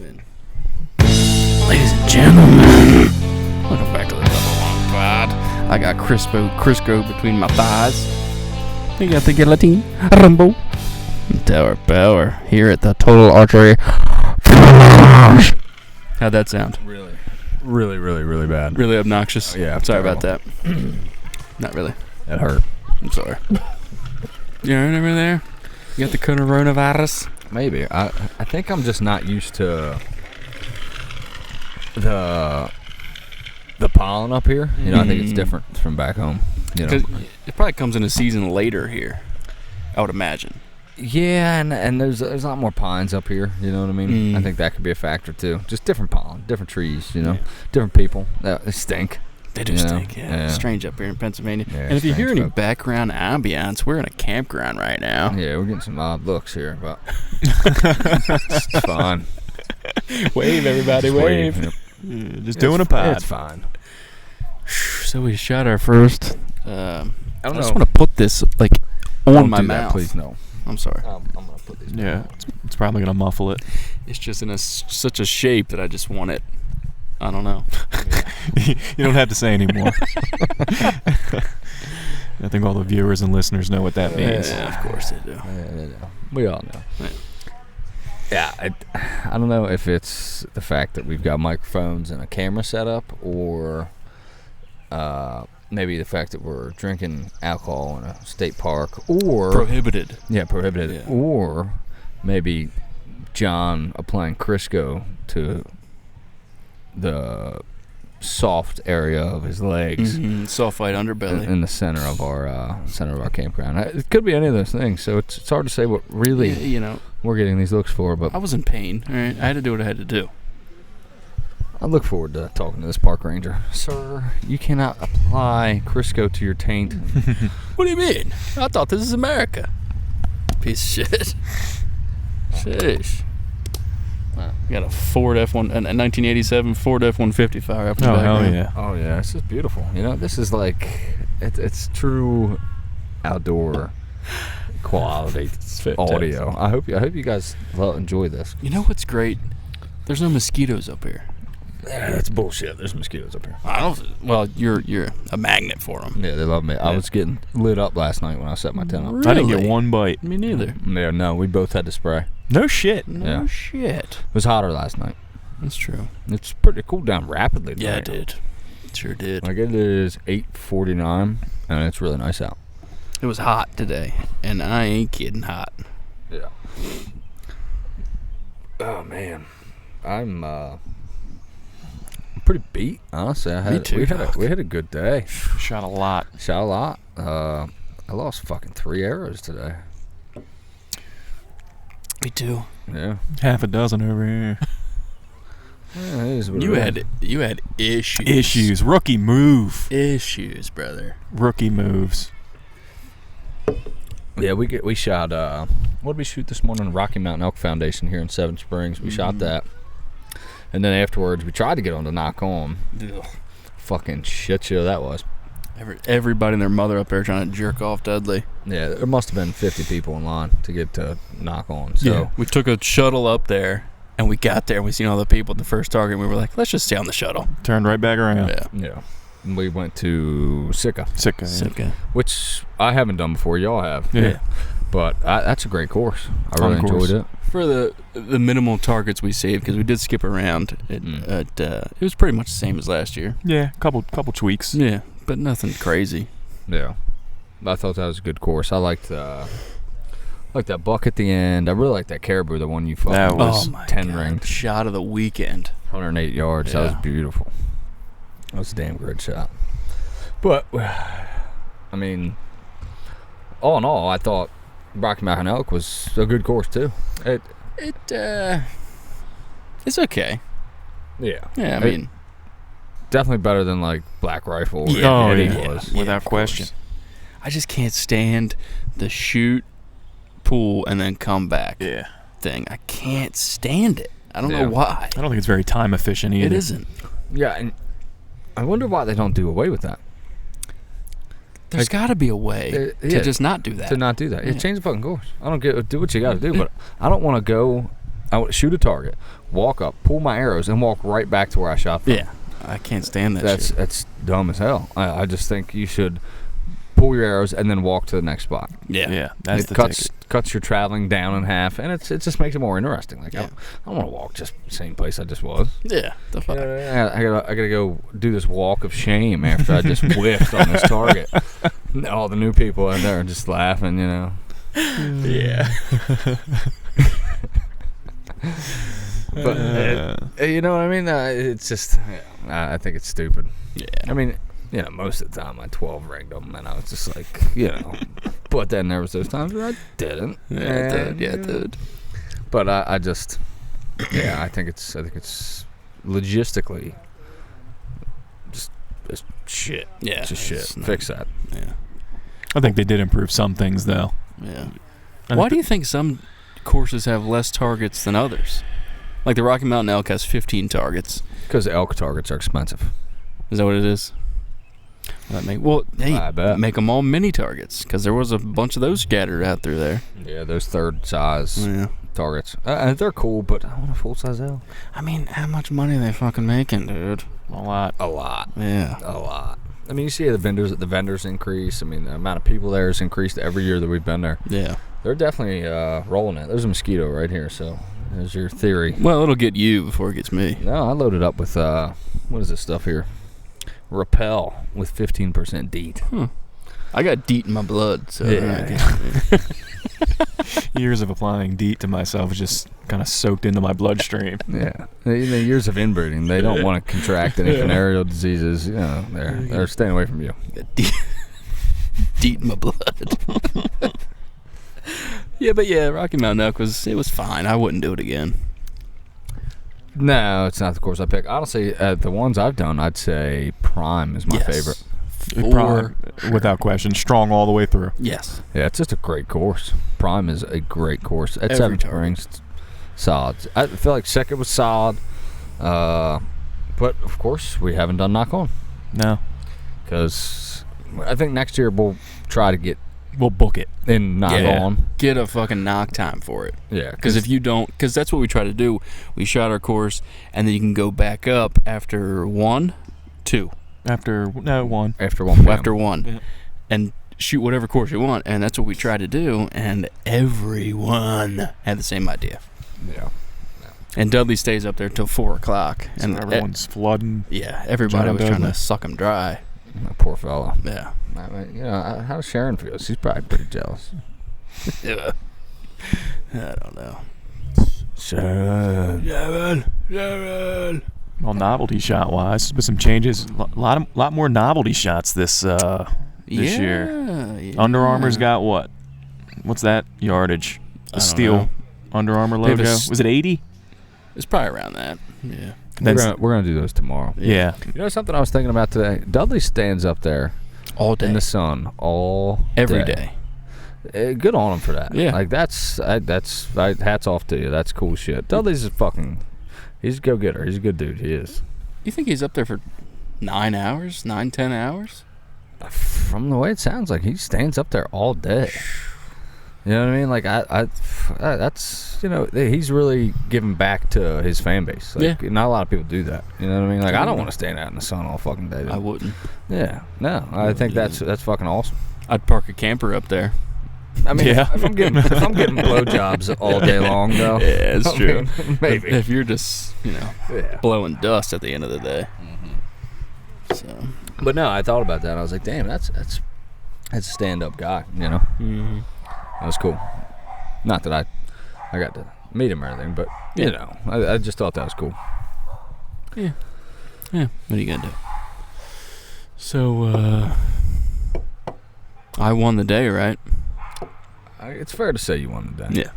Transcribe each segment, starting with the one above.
win. Ladies and gentlemen, welcome back to the Double Long Pod. I got Crisco between my thighs. We got the guillotine, Rumbo, and Tower Power here at the Total Archery. How'd that sound? Really bad. Really obnoxious? Yeah. Sorry about that. Not really. That hurt. I'm sorry. You alright over there? You got the coronavirus? Maybe. I think I'm just not used to the pollen up here. You know, I think it's different from back home. You know, it probably comes in a season later here, I would imagine. Yeah, and there's a lot more pines up here. You know what I mean? I think that could be a factor too. Just different pollen, different trees. You know, different people. They stink. They do stink. Yeah. Strange up here in Pennsylvania. Yeah, and if you hear any background ambience, we're in a campground right now. Yeah, we're getting some odd looks here, but it's fine. Wave, everybody, wave. Yep. Yeah, just doing a pod. It's fine. So we shot our first. I just want to put this on Don't my do mouth. that, please, no. I'm sorry. I'm gonna put these. Yeah, it's probably gonna muffle it. It's just in such a shape that I just want it. I don't know. You don't have to say anymore. I think all the viewers and listeners know what that means. Yeah, of course they do. Yeah. We all know. Yeah, I don't know if it's the fact that we've got microphones and a camera set up, or maybe the fact that we're drinking alcohol in a state park, or Prohibited. Yeah, prohibited. Yeah. Or maybe John applying Crisco to the soft area of his legs. Sulfite underbelly. In the center of our campground. It could be any of those things. So it's hard to say what really we're getting these looks for. But I was in pain. All right, I had to do what I had to do. I look forward to talking to this park ranger. Sir, you cannot apply Crisco to your taint. What do you mean? I thought this is America. Piece of shit. Sheesh. We got a Ford F1, a 1987 Ford F-150 fire up in the background. Hell yeah. Oh yeah, this is beautiful. You know, this is like it's true outdoor quality audio. I hope you guys enjoy this. You know what's great? There's no mosquitoes up here. Yeah, that's bullshit. There's mosquitoes up here. Well, you're a magnet for them. Yeah, they love me. I was getting lit up last night when I set my tent up. Really? I didn't get one bite. Me neither. Yeah, no, we both had to spray. No shit. No shit. It was hotter last night. That's true. It's pretty cooled down rapidly. Yeah, it tonight. did. It sure did. Like it is 8:49, and it's really nice out. It was hot today, and I ain't kidding hot. Yeah. Oh man, I'm pretty beat. Honestly, Me too, we had a good day. Shot a lot. Shot a lot. I lost fucking 3 arrows today. Me too. Yeah. Half a dozen over here. Yeah, it is what You it is. had issues. Issues. Rookie move. Issues, brother. Rookie moves. Yeah, we shot. What did we shoot this morning? Rocky Mountain Elk Foundation here in Seven Springs. We shot that, and then afterwards we tried to get on to knock on. Ugh. Fucking shit show that was. Everybody and their mother up there trying to jerk off Dudley. Yeah, there must have been 50 people in line to get to knock on. So Yeah. We took a shuttle up there, and we got there, and we seen all the people at the first target, and we were like, let's just stay on the shuttle. Turned right back around. yeah. And we went to Sitka, Sitka. which I haven't done before. Y'all have. Yeah. But that's a great course. I really Fun course. enjoyed it. For the minimal targets we saved, because we did skip around, it was pretty much the same as last year. Yeah, couple tweaks. Yeah, but nothing crazy. Yeah. I thought that was a good course. I liked that buck at the end. I really liked that caribou, the one you fucking That was 10 ringed. Shot of the weekend. 108 yards. That Yeah. was beautiful. That was a damn great shot. But, I mean, all in all, I thought Rocky Mountain Elk was a good course, too. It's okay. Yeah. Yeah, I mean, definitely better than, like, Black Rifle. Yeah. Oh, Eddie yeah. was. Without of question. course. I just can't stand the shoot, pool, and then come back Yeah. thing. I can't stand it. I don't Yeah. know why. I don't think it's very time efficient either. It isn't. Yeah, and I wonder why they don't do away with that. There's got to be a way to just not do that. To not do that. Yeah. Yeah. Change the fucking course. I don't get do what you got to do, but I don't want to go I would shoot a target, walk up, pull my arrows, and walk right back to where I shot from. Yeah. I can't stand that shit. That's dumb as hell. I just think you should pull your arrows and then walk to the next spot. Yeah, that's It the cuts your traveling down in half, and it just makes it more interesting. Like Yeah. I don't want to walk just the same place I just was. Yeah. The fuck. I gotta go do this walk of shame after I just whiffed on this target. And all the new people in there are just laughing, you know. Yeah. But you know what I mean? It's just, I think it's stupid. Yeah. I mean, you know, most of the time I 12 rigged them, and I was just like, you know. But then there was those times where I didn't. Yeah, dude. But I just, I think it's logistically just shit. Yeah. It's just shit. It's not- Fix that. Yeah. I think they did improve some things, though. Yeah. I Why think do you think some courses have less targets than others? Like the Rocky Mountain Elk has 15 targets. Because elk targets are expensive. Is that what it is? Hey, I bet. make them all mini targets because there was a bunch of those scattered out through there. Yeah, those third size Yeah. targets. They're cool, but I want a full size elk. I mean, how much money are they fucking making, dude? A lot. A lot. Yeah. A lot. I mean, you see the vendors increase. I mean, the amount of people there has increased every year that we've been there. Yeah. They're definitely rolling it. There's a mosquito right here, so there's your theory. Well, it'll get you before it gets me. No, I loaded up with, what is this stuff here? Repel with 15% DEET. I got DEET in my blood, so Yeah. Years of applying DEET to myself is just kind of soaked into my bloodstream. Yeah. The years of inbreeding, they don't want to contract any venereal diseases. You know, they're staying away from you. DEET in my blood. Yeah, Rocky Mountain Elk was fine. I wouldn't do it again. No, it's not the course I pick. Honestly, the ones I've done, I'd say Prime is my favorite. Without question, strong all the way through. Yes. Yeah, it's just a great course. Prime is a great course. At Every 7 target. Springs, it's solid. I feel like second was solid. But, of course, we haven't done Knock On. No. Because I think next year we'll try to get We'll book it. in Knock Yeah. On. Get a fucking knock time for it. Yeah. Because if you don't, because that's what we try to do. We shot our course, and then you can go back up after 1, 2. After one. After 1 p.m. After 1. Yeah. And shoot whatever course you want. And that's what we try to do. And everyone had the same idea. Yeah. And Dudley stays up there till 4 o'clock. And And everyone's flooding. yeah, everybody John was trying to Dudley. suck him dry. My poor fella. Yeah. I mean, you know, how Sharon feels. She's probably pretty jealous. Yeah. I don't know. Sharon. Well, novelty shot wise, with some changes, lot more novelty shots this year. Yeah. Under Armour's got what? What's that yardage? I The don't steel know. Under Armour They have logo. a Was it 80? It's probably around that. Yeah. We're gonna do those tomorrow. Yeah. You know something I was thinking about today? Dudley stands up there All day. in the sun all Every day. Good on him for that. Yeah. Like that's hats off to you. That's cool shit. Dudley's he's a go-getter. He's a good dude. He is. You think he's up there for 9 hours? 10 hours? From the way it sounds like, he stands up there all day. You know what I mean? Like that's, you know, he's really giving back to his fan base. Like, Yeah. not a lot of people do that. You know what I mean? Like, I don't want to stand out in the sun all fucking day. I wouldn't. Yeah. No. I think that's fucking awesome. I'd park a camper up there. I mean, Yeah. if I'm getting blowjobs all day long, though. Yeah, it's I true. mean, maybe. If you're just, Yeah. blowing dust at the end of the day. So. But no, I thought about that. I was like, damn, that's a stand-up guy. You know, that was cool. Not that I got to meet him or anything, but you know, I just thought that was cool. Yeah. What are you gonna do? So, I won the day, right? It's fair to say you won the day. Yeah.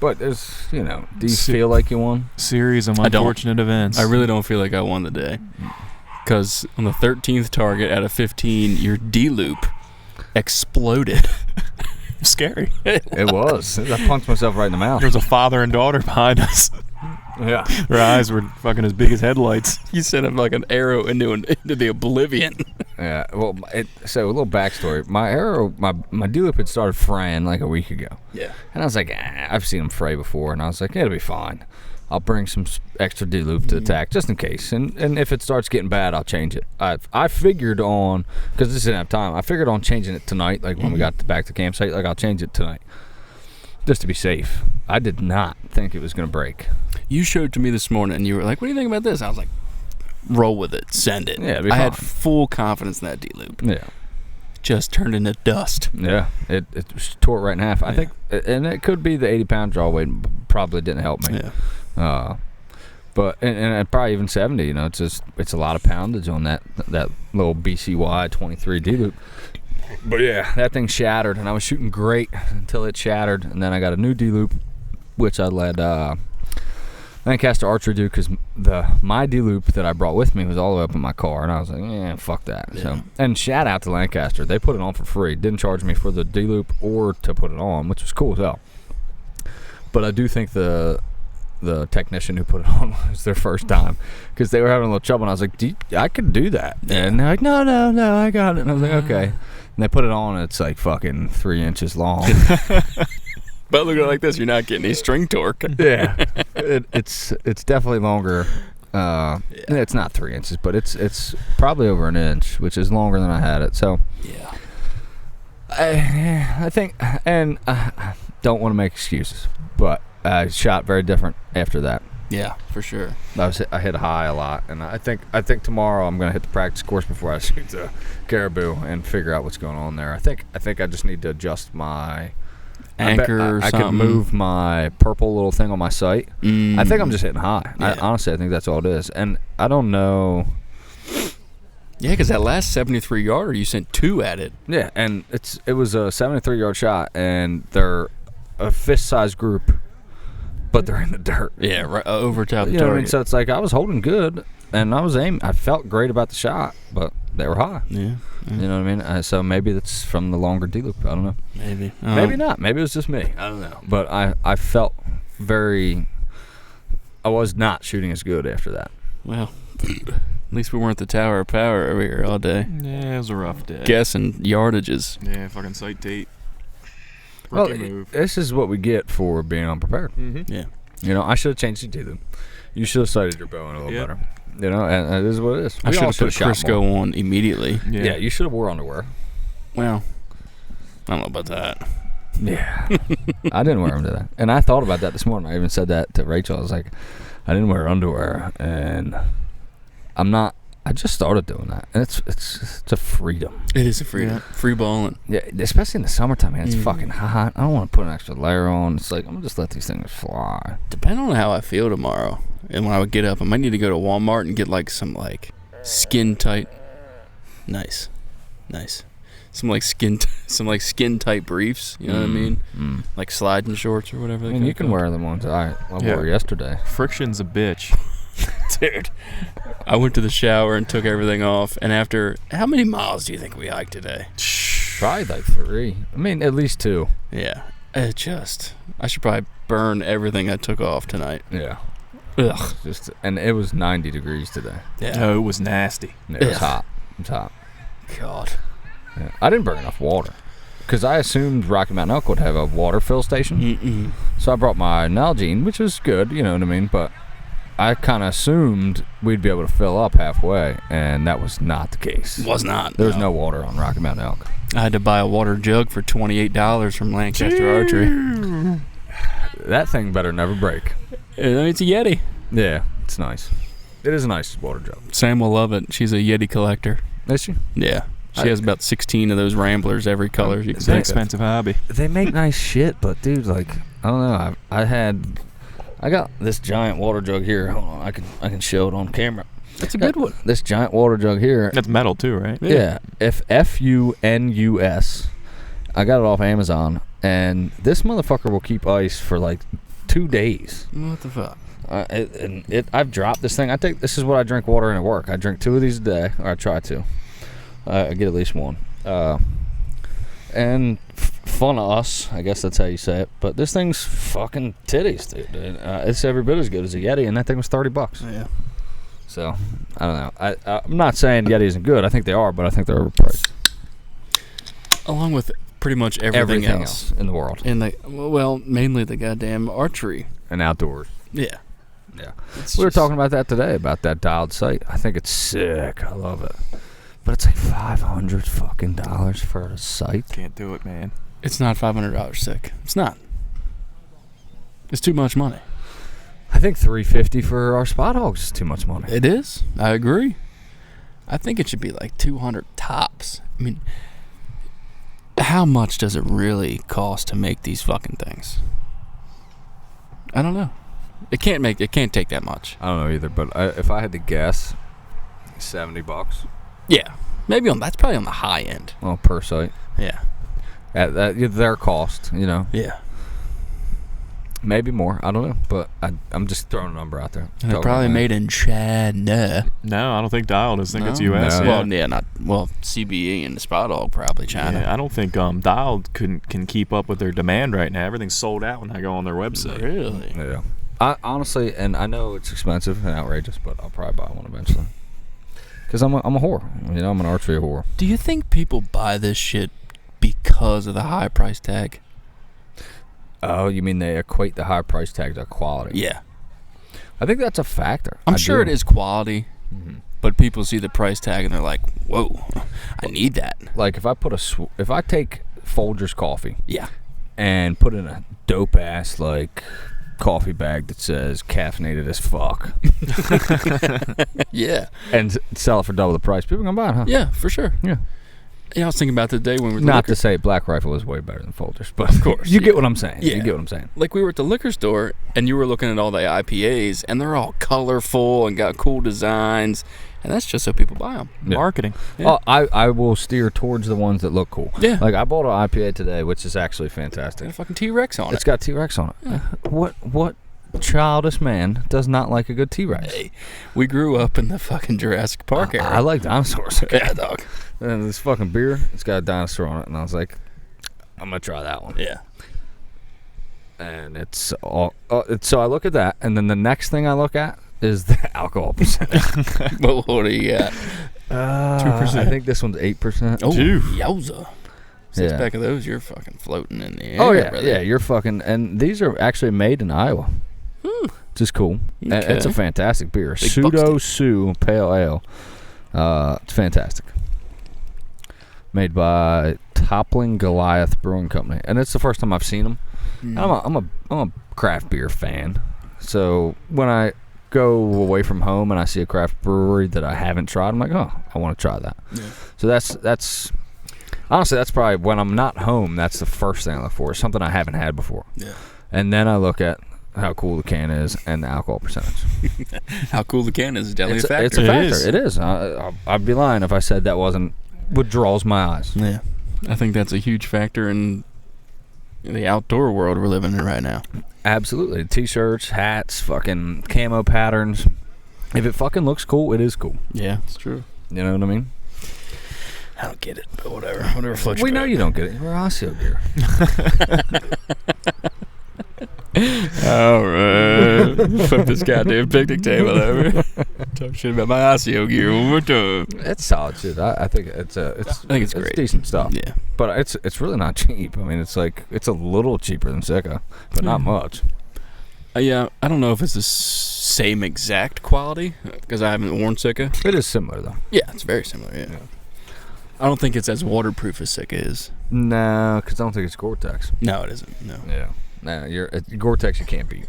But there's, you know, do you feel like you won? Series of I don't. unfortunate events. I really don't feel like I won the day. Because on the 13th target out of 15, your D-loop exploded. Scary. It was. I punched myself right in the mouth. There was a father and daughter behind us. Yeah. Their eyes were fucking as big as headlights. You sent him like an arrow into the oblivion. Yeah. Well, so a little backstory. My arrow, my D-loop had started fraying like a week ago. Yeah. And I was like, I've seen them fray before, and I was like, it'll be fine. I'll bring some extra D-loop to attack just in case, and if it starts getting bad, I'll change it. I figured on, because this didn't have time, I figured on changing it tonight, like when we got back to the campsite, like I'll change it tonight, just to be safe. I did not think it was going to break. You showed to me this morning, and you were like, what do you think about this? I was like, roll with it, send it. Yeah, it'd be I had fine. full confidence in that D-loop. Yeah. Just turned into dust. Yeah, it tore it right in half. I think, and it could be the 80-pound draw weight probably didn't help me. Yeah. But and probably even 70. You know, it's a lot of poundage on that little BCY 23 D loop. But yeah, that thing shattered, and I was shooting great until it shattered, and then I got a new D loop, which I let Lancaster Archery do, because my D loop that I brought with me was all the way up in my car, and I was like, fuck that. Yeah. So, and shout out to Lancaster, they put it on for free. Didn't charge me for the D loop or to put it on, which was cool as hell. But I do think the technician who put it on was their first time, because they were having a little trouble, and I was like, I could do that. Yeah. And they're like, no, I got it. And I was like, okay. And they put it on, and it's like fucking 3 inches long. But look at it like this, you're not getting any string torque. Yeah. It's definitely longer. It's not 3 inches, but it's probably over an inch, which is longer than I had it. So Yeah. I think, and I don't want to make excuses, but I shot very different after that. Yeah, for sure. I hit high a lot, and I think tomorrow I'm gonna hit the practice course before I shoot the caribou and figure out what's going on there. I think I just need to adjust my Anchor or I something. can move my purple little thing on my sight. I think I'm just hitting high. Yeah. Honestly, I think that's all it is, and I don't know. Yeah, because that last 73-yarder, you sent 2 at it. Yeah, and it was a 73-yard shot, and they're a fist-sized group, but they're in the dirt. Yeah, right over top the You know what I mean? target. So it's like I was holding good, and I was aiming. I felt great about the shot, but they were high. Yeah. You know what I mean? So maybe that's from the longer D-loop. I don't know. Maybe. Maybe not. Maybe it was just me. I don't know. But I felt very. I was not shooting as good after that. Well, at least we weren't the Tower of Power over here all day. Yeah, it was a rough day. Guessing yardages. Yeah, fucking sight date. Well, Rookie move. this is what we get for being unprepared. Mm-hmm. Yeah. You know, I should have changed the D-loop. You should have sighted your bow in a little better. You know, and it is what it is. I We should all have put shot Crisco more. on immediately. Yeah, you should have wore underwear. Well, I don't know about that. Yeah. I didn't wear them today. And I thought about that this morning. I even said that to Rachel. I was like, I didn't wear underwear, and I just started doing that. And it's a freedom. It is a freedom. Free balling. Yeah, especially in the summertime, man. It's fucking hot. I don't want to put an extra layer on. It's like, I'm going to just let these things fly. Depending on how I feel tomorrow, and when I would get up, I might need to go to Walmart and get like some like skin tight. Nice. Some like skin tight briefs. You know what I mean? Like sliding shorts or whatever. I mean, you can wear them ones I wore yesterday. Friction's a bitch. Dude, I went to the shower and took everything off. And after, how many miles do you think we hiked today? Probably like 3. I mean, at least 2. Yeah. I should probably burn everything I took off tonight. Yeah. Ugh. And it was 90 degrees today. Yeah. Oh, it was nasty. It was Ugh. hot. It's hot. God. Yeah. I didn't bring enough water, because I assumed Rocky Mountain Elk would have a water fill station. Mm-mm. So I brought my Nalgene, which is good, you know what I mean? But I kind of assumed we'd be able to fill up halfway, and that was not the case. Was not. There was no water on Rocky Mountain Elk. I had to buy a water jug for $28 from Lancaster Archery. That thing better never break. It's a Yeti. Yeah, it's nice. It is a nice water jug. Sam will love it. She's a Yeti collector. Is she? Yeah. She has about 16 of those Ramblers, every color you can It's an think of. expensive hobby. They make nice shit, but dude, like, I don't know. I got this giant water jug here. Hold on, I can show it on camera. That's a good one. This giant water jug here. That's metal too, right? Yeah. FUNUS. I got it off Amazon, and this motherfucker will keep ice for like 2 days. What the fuck? I've dropped this thing. This is what I drink water in at work. I drink 2 of these a day, or I try to. I get at least 1. And fun of us, I guess that's how you say it. But this thing's fucking titties, dude. It's every bit as good as a Yeti, and that thing was $30. Yeah. So I don't know. I'm not saying Yeti isn't good. I think they are, but I think they're overpriced. Along with pretty much everything else in the world. And mainly the goddamn archery And outdoors. Yeah. Yeah. We were talking about that today, about that dialed sight. I think it's sick. I love it. But it's like $500 fucking for a sight. Can't do it, man. It's not $500 sick. It's not. It's too much money. I think $350 for our spot hogs is too much money. It is. I agree. I think it should be like $200 tops. I mean, how much does it really cost to make these fucking things? I don't know. It can't take that much. I don't know either, but if I had to guess, $70. Yeah. Maybe that's probably on the high end. Well, per sight. Yeah. At their cost, you know. Yeah. Maybe more. I don't know, but I'm just throwing a number out there. And they're probably made in China. No, I don't think dialed is. I think No? it's U.S. No. Yeah. CBE and the Spot Hog probably China. Yeah, I don't think dialed can keep up with their demand right now. Everything's sold out when I go on their website. Really? Yeah. I honestly, and I know it's expensive and outrageous, but I'll probably buy one eventually. Because I'm a whore. You know, I'm an archery whore. Do you think people buy this shit because of the high price tag? Oh, you mean they equate the high price tag to quality? Yeah. I think that's a factor. I'm I sure do. it is quality, Mhm. but people see the price tag and they're like, whoa, I need that. Like if I take Folgers coffee Yeah. and put in a dope ass like coffee bag that says caffeinated as fuck Yeah. and sell it for double the price, people are gonna buy it, huh? Yeah, for sure. Yeah. Yeah, I was thinking about the day when we were at the Not liquor, to say Black Rifle is way better than Folgers, but of course you yeah. get what I'm saying. Yeah. You get what I'm saying. like we were at the liquor store and you were looking at all the IPAs and they're all colorful and got cool designs, and that's just so people buy them. Yeah. Marketing. Yeah. Oh, I will steer towards the ones that look cool. Yeah. Like I bought an IPA today, which is actually Got fantastic. a fucking T-Rex on It's it. got T-Rex on it. What childish man does not like a good T-Rex? Hey, we grew up in the fucking Jurassic Park era. I like dinosaurs. Yeah, dog. And this fucking beer, it's got a dinosaur on it, and I was like, I'm gonna try that one. Yeah. And it's all. So I look at that, and then the next thing I look at is the alcohol percentage. But what do you got? 2%. I think this one's 8%. Oh, Two. yowza. Six Yeah. pack of those, you're fucking floating in the air. Oh yeah, brother. yeah. You're fucking. And these are actually made in Iowa. Which is cool. Okay. It's a fantastic beer. Big Pseudo Buckskin. Sioux Pale Ale. It's fantastic. Made by Toppling Goliath Brewing Company, and it's the first time I've seen them. I'm a craft beer fan, so when I go away from home and I see a craft brewery that I haven't tried, I'm like, oh, I want to try that. Yeah. So that's honestly, that's probably when I'm not home. That's the first thing I look for. Something I haven't had before, Yeah. and then I look at how cool the can is and the alcohol percentage. How cool the can is definitely a factor. It's a It factor. is. It is. I'd be lying if I said that wasn't what draws my eyes. Yeah. I think that's a huge factor in the outdoor world we're living in right now. Absolutely. T-shirts, hats, fucking camo patterns. If it fucking looks cool, it is cool. Yeah, it's true. You know what I mean? I don't get it, but whatever. Whatever floats your We know boat. you don't get it. We're Osseo gear. All right. Flip this goddamn picnic table over. Talk shit about my Osseo gear one more time. It's solid shit. I think it's great. decent stuff. Yeah. But it's really not cheap. I mean, it's a little cheaper than Sika, but not much. Yeah, I don't know if it's the same exact quality because I haven't worn Sika. It is similar though. Yeah, it's very similar. Yeah. I don't think it's as waterproof as Sika is. No, because I don't think it's Gore-Tex. No, it isn't. No. Yeah. No, Gore-Tex you can't beat.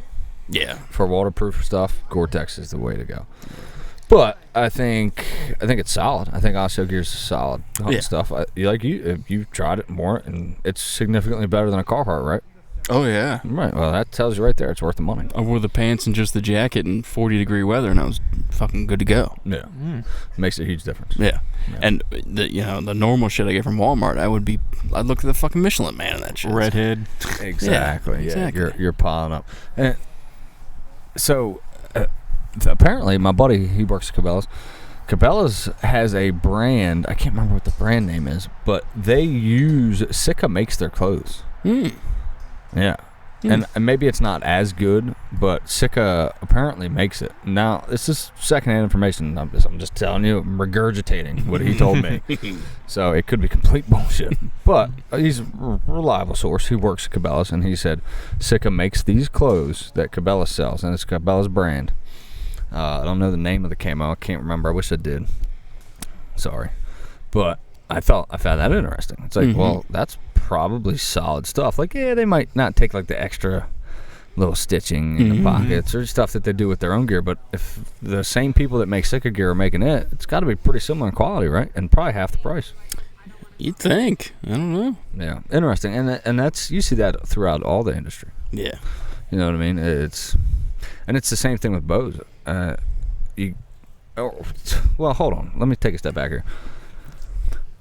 Yeah. For waterproof stuff, Gore-Tex is the way to go. But I think it's solid. I think Osseo Gear's solid hunting stuff. You've tried it more, and it's significantly better than a Carhartt, right? Oh yeah. Right. Well, that tells you right there it's worth the money. I wore the pants and just the jacket in 40-degree weather, and I was fucking good to go. Yeah. Makes a huge difference. Yeah. Yeah. And the normal shit I get from Walmart, I'd look at the fucking Michelin Man in that shit. Redhead. Exactly. Yeah, exactly. You're piling up. And so apparently, my buddy, he works at Cabela's. Cabela's has a brand. I can't remember what the brand name is, but Sika makes their clothes. Hmm. Yeah. And maybe it's not as good, but Sika apparently makes it. Now, this is secondhand information. I'm just telling you, I'm regurgitating what he told me. So it could be complete bullshit. But he's a reliable source. He works at Cabela's, and he said Sika makes these clothes that Cabela's sells, and it's Cabela's brand. I don't know the name of the camo. I can't remember. I wish I did. Sorry. But I found that interesting. It's like, well, that's probably solid stuff. Like, yeah, they might not take like the extra little stitching in the pockets or stuff that they do with their own gear, but if the same people that make Sika gear are making it, it's got to be pretty similar in quality, right? And probably half the price. You'd think. I don't know. Yeah, interesting. And that's, you see that throughout all the industry. Yeah. You know what I mean? It's the same thing with bows. Well, hold on. Let me take a step back here.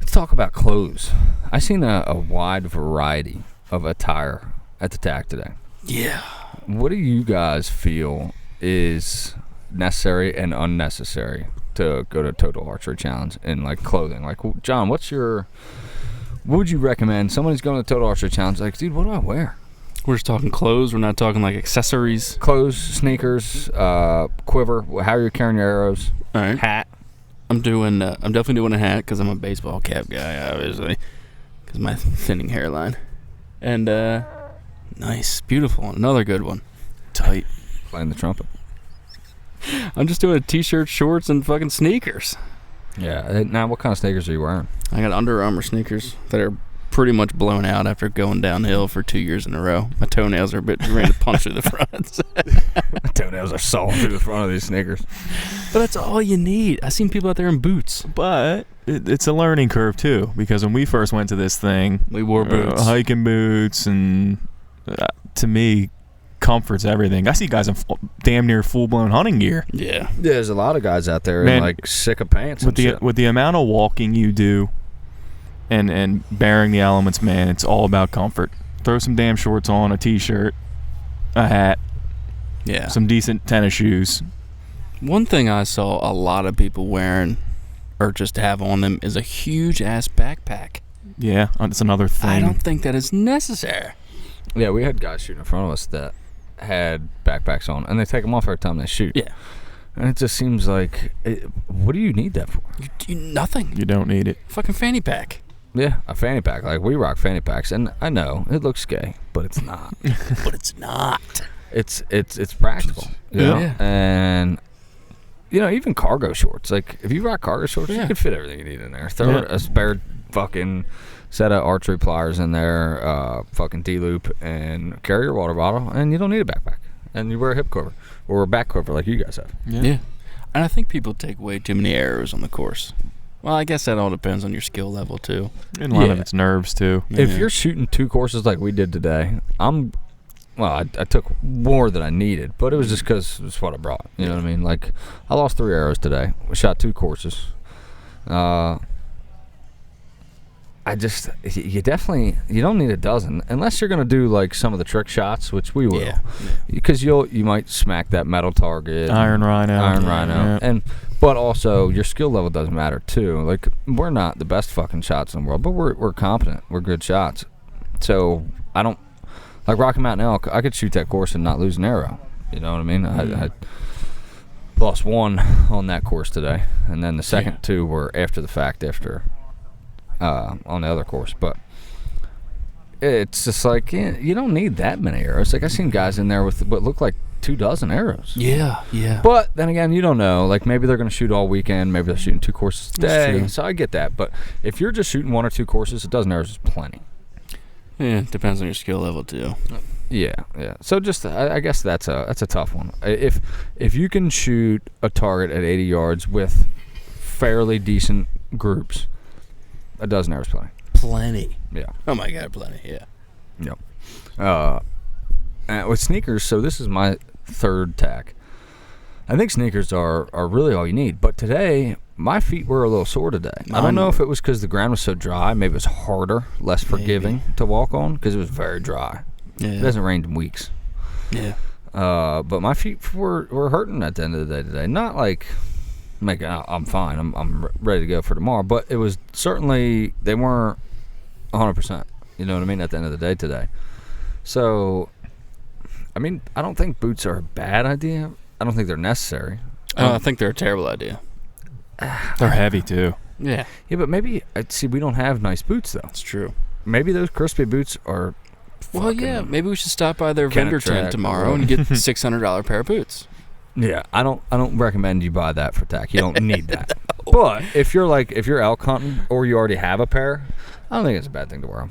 Let's talk about clothes. I seen a wide variety of attire at the TAC today. Yeah. What do you guys feel is necessary and unnecessary to go to Total Archery Challenge in like clothing? Like, John, what would you recommend? Somebody's going to the Total Archery Challenge, like, dude, what do I wear? We're just talking clothes. We're not talking like accessories. Clothes, sneakers, quiver, how you're carrying your arrows, All right. hat. I'm definitely doing a hat because I'm a baseball cap guy, obviously, because my thinning hairline. And nice, beautiful, another good one. Tight. Playing the trumpet. I'm just doing a t-shirt, shorts, and fucking sneakers. Yeah. Now, what kind of sneakers are you wearing? I got Under Armour sneakers that are pretty much blown out after going downhill for 2 years in a row. My toenails are a bit ready to punch through the front. My toenails are sawing through the front of these sneakers. But that's all you need. I seen people out there in boots. But it's a learning curve too, because when we first went to this thing, We wore boots. hiking boots, and to me, comfort's everything. I see guys in damn near full-blown hunting gear. Yeah. There's a lot of guys out there Man, in like Sika pants and shit. With the amount of walking you do and bearing the elements, man, it's all about comfort. Throw some damn shorts on, a t-shirt, a hat, Yeah. some decent tennis shoes. One thing I saw a lot of people wearing or just have on them is a huge ass backpack. Yeah, that's another thing. I don't think that is necessary. Yeah, we had guys shooting in front of us that had backpacks on, and they take them off every time they shoot. Yeah. And it just seems like, what do you need that for? Nothing. You don't need it. Fucking fanny pack. Yeah, a fanny pack. Like, we rock fanny packs, and I know it looks gay, but it's not. But it's not. It's practical. You know? Yeah. And even cargo shorts. Like, if you rock cargo shorts, you can fit everything you need in there. Throw a spare fucking set of archery pliers in there, fucking D-loop, and carry your water bottle, and you don't need a backpack. And you wear a hip quiver or a back quiver like you guys have. Yeah. And I think people take way too many arrows on the course. Well, I guess that all depends on your skill level, too. And a lot of it's nerves, too. If you're shooting 2 courses like we did today, I took more than I needed, but it was just because it's what I brought. You know what I mean? Like, I lost 3 arrows today. We shot 2 courses. You don't need a dozen unless you're gonna do like some of the trick shots, which we will. Yeah. Because you might smack that metal target, Iron Rhino. Yeah. But also your skill level does matter too. Like, we're not the best fucking shots in the world, but we're competent. We're good shots. So I don't like Rocky Mountain Elk. I could shoot that course and not lose an arrow. You know what I mean? I lost 1 on that course today, and then the second 2 were after the fact on the other course. But it's just like, you don't need that many arrows. Like, I seen guys in there with what looked like 24 arrows. Yeah. But then again, you don't know. Like, maybe they're going to shoot all weekend. Maybe they're shooting 2 courses a day. So I get that. But if you're just shooting 1 or 2 courses, a dozen arrows is plenty. Yeah, it depends on your skill level, too. Yeah. So just, I guess that's a tough one. If you can shoot a target at 80 yards with fairly decent groups, a dozen arrows Plenty. Yeah. Oh, my God, plenty, yeah. Yep. With sneakers, so this is my 3rd tack. I think sneakers are really all you need. But today, my feet were a little sore today. I don't know if it was because the ground was so dry. Maybe it was harder, less forgiving to walk on because it was very dry. Yeah. It hasn't rained in weeks. Yeah. But my feet were hurting at the end of the day today. Not like I'm fine. I'm ready to go for tomorrow. But it was certainly, they weren't 100%. You know what I mean? At the end of the day today. So I mean, I don't think boots are a bad idea. I don't think they're necessary. I think they're a terrible idea. They're heavy too. Yeah. Yeah, but maybe, see, we don't have nice boots, though. That's true. Maybe those crispy boots are Well, yeah, maybe we should stop by their vendor tent tomorrow and get $600 pair of boots. Yeah, I don't recommend you buy that for tack. You don't need that. But if you're elk hunting or you already have a pair, I don't think it's a bad thing to wear them.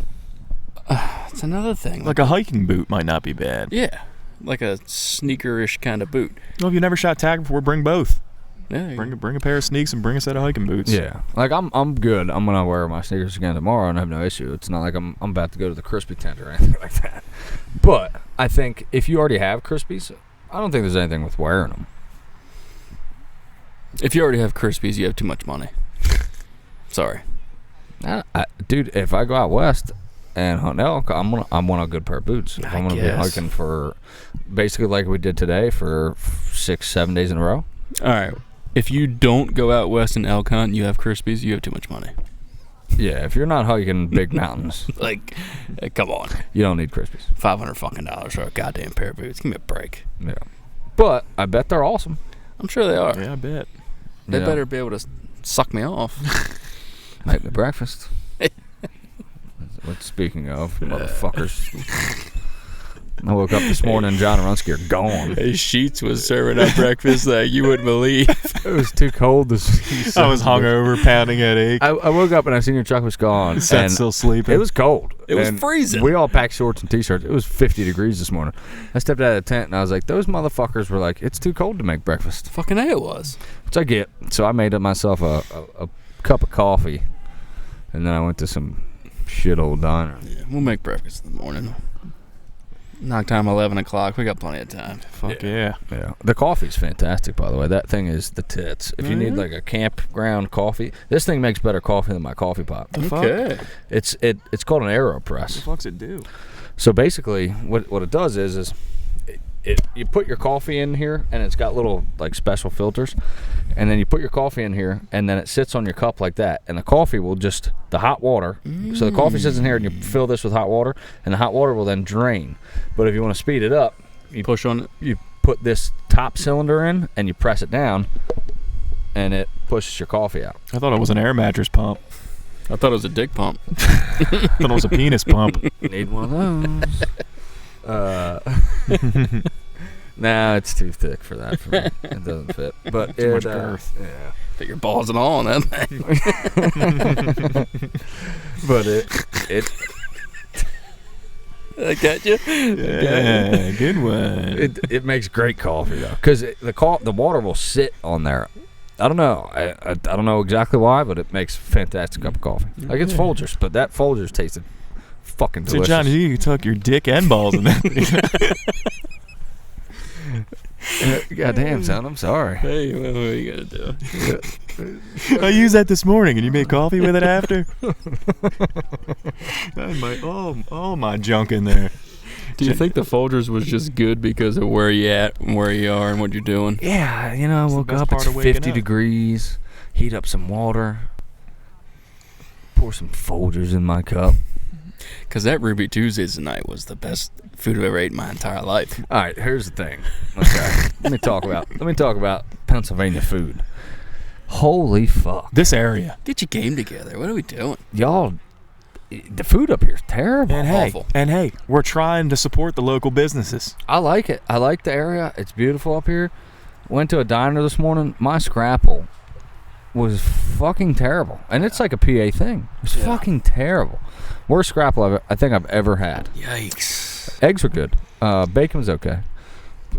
It's another thing. Like a hiking boot might not be bad. Yeah, like a sneaker-ish kind of boot. Well, if you never shot tag before, bring both. Yeah, Bring a pair of sneaks and bring a set of hiking boots. Yeah, like I'm good. I'm gonna wear my sneakers again tomorrow and have no issue. It's not like I'm about to go to the crispy tent or anything like that. But I think if you already have crispies, I don't think there's anything with wearing them. If you already have Crispies, you have too much money. Sorry. Dude, if I go out west and hunt elk, I want a good pair of boots. If I'm gonna be hiking for basically like we did today for 6-7 days in a row. All right. If you don't go out west and elk hunt and you have Crispies, you have too much money. Yeah, if you're not hiking big mountains, Like, come on. you don't need Crispies. $500 fucking dollars for a goddamn pair of boots. Give me a break. Yeah, but I bet they're awesome. I'm sure they are. Yeah, I bet. They Yeah. better be able to suck me off. Make me breakfast. What, speaking of, motherfuckers. I woke up this morning and John and Runsky are gone. Hey, Sheets was serving up breakfast like you wouldn't believe. It was too cold this I was hungover, pounding headache. I woke up and I seen your truck was gone. Set's and still sleeping. It was cold. It was And freezing. We all packed shorts and t-shirts. It was 50 degrees this morning. I stepped out of the tent and I was like, those motherfuckers were like, it's too cold to make breakfast. Fucking A it was. Which I get. So I made myself a cup of coffee. And then I went to some shit old diner. Yeah, we'll make breakfast in the morning. Knock time 11 o'clock. We got plenty of time. Fuck yeah. Yeah. The coffee's fantastic, by the way. That thing is the tits. If you need like a campground coffee, this thing makes better coffee than my coffee pot. Okay. It's called an AeroPress. What the fuck's it do? So basically, what it does is you put your coffee in here, and it's got little like special filters, and then you put your coffee in here, and then it sits on your cup like that, and the coffee will just the hot water. So the coffee sits in here, and you fill this with hot water, and the hot water will then drain. But if you want to speed it up, you Push on it. You put this top cylinder in, and you press it down, and it pushes your coffee out. I thought it was an air mattress pump. I thought it was a dick pump. I thought it was a penis pump. Need one of those. Nah, it's too thick for that for me. It doesn't fit. But Too much girth. Yeah. Fit your balls and all on that thing. But it I got you. Yeah, good one. it makes great coffee though, because the water will sit on there. I don't know. I don't know exactly why, but it makes a fantastic cup of coffee. Like it's Folgers, but that Folgers tasted fucking So delicious. Johnny, you tuck your dick and balls in that. Goddamn, son, I'm sorry. Hey, what are you going to do? I used that this morning, and you made coffee with it after. I had all my junk in there. Do you think the Folgers was just good because of where you at and where you are and what you're doing? Yeah, I woke best up, part it's of waking 50 up. degrees, heat up some water, pour some Folgers in my cup. Because that Ruby Tuesdays tonight was the best food I've ever ate in my entire life. All right, here's the thing. Okay, let me talk about Pennsylvania food. Holy fuck, This area. Get your game together. What are we doing? y'all! The food up here is terrible. And hey, we're trying to support the local businesses. I like it. I like the area. It's beautiful up here. Went to a diner this morning. My scrapple was fucking terrible, and it's like a PA thing. It's fucking terrible. Worst scrapple I think I've ever had. Yikes. Eggs were good. Bacon was okay.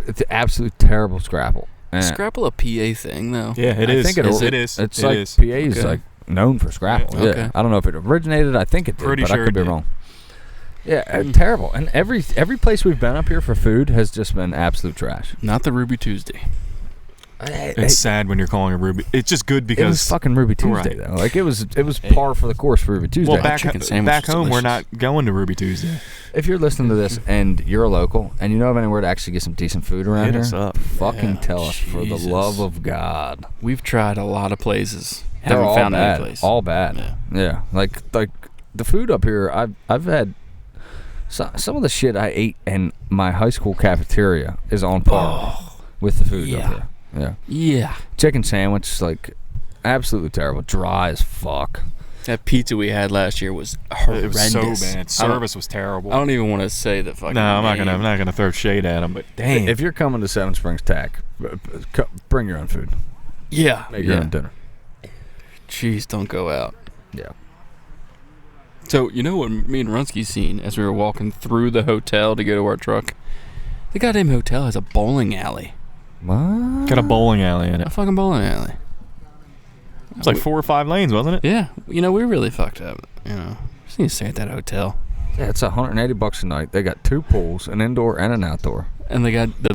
It's an absolute terrible scrapple. Scrapple a PA thing, though. Yeah, it I is. think it is. It's It like is. PA is Okay. like known for scrapple. Yeah, Yeah. okay. I don't know if it originated. I think it did, Pretty but sure I could it be did. wrong. Yeah, terrible. And every place we've been up here for food has just been absolute trash. Not the Ruby Tuesday. It's sad when you're calling a Ruby. It's just good It because was fucking Ruby Tuesday Right. though. Like it was par for the course for Ruby Tuesday. well, back chicken sandwich back was home we're delicious. not going to Ruby Tuesday. If you're listening to this and you're a local and you know of anywhere to actually get some decent food around Hit here, us up. fucking Yeah, tell us for the Jesus. love of God. We've tried a lot of places. They're Haven't all found bad. any place. All bad. Yeah. Yeah. Like the food up here, I've had some of the shit I ate in my high school cafeteria is on par with the food up here. Yeah. Yeah. Chicken sandwich, like, absolutely terrible. Dry as fuck. That pizza we had last year was horrendous. It was so bad. Service was terrible. I don't even want to say the fucking No, I'm name. not gonna throw shade at them, but damn. If you're coming to Seven Springs Tack, bring your own food. Yeah. Make your own dinner. Jeez, don't go out. Yeah. So, you know what me and Runsky seen as we were walking through the hotel to go to our truck? The goddamn hotel has a bowling alley. What? Got a bowling alley in A it. fucking bowling alley. It's like 4 or 5 lanes, wasn't it? Yeah. You know, we really fucked up. You know, just need to stay at that hotel. Yeah, it's $180 a night. They got 2 pools, an indoor and an outdoor. And they got the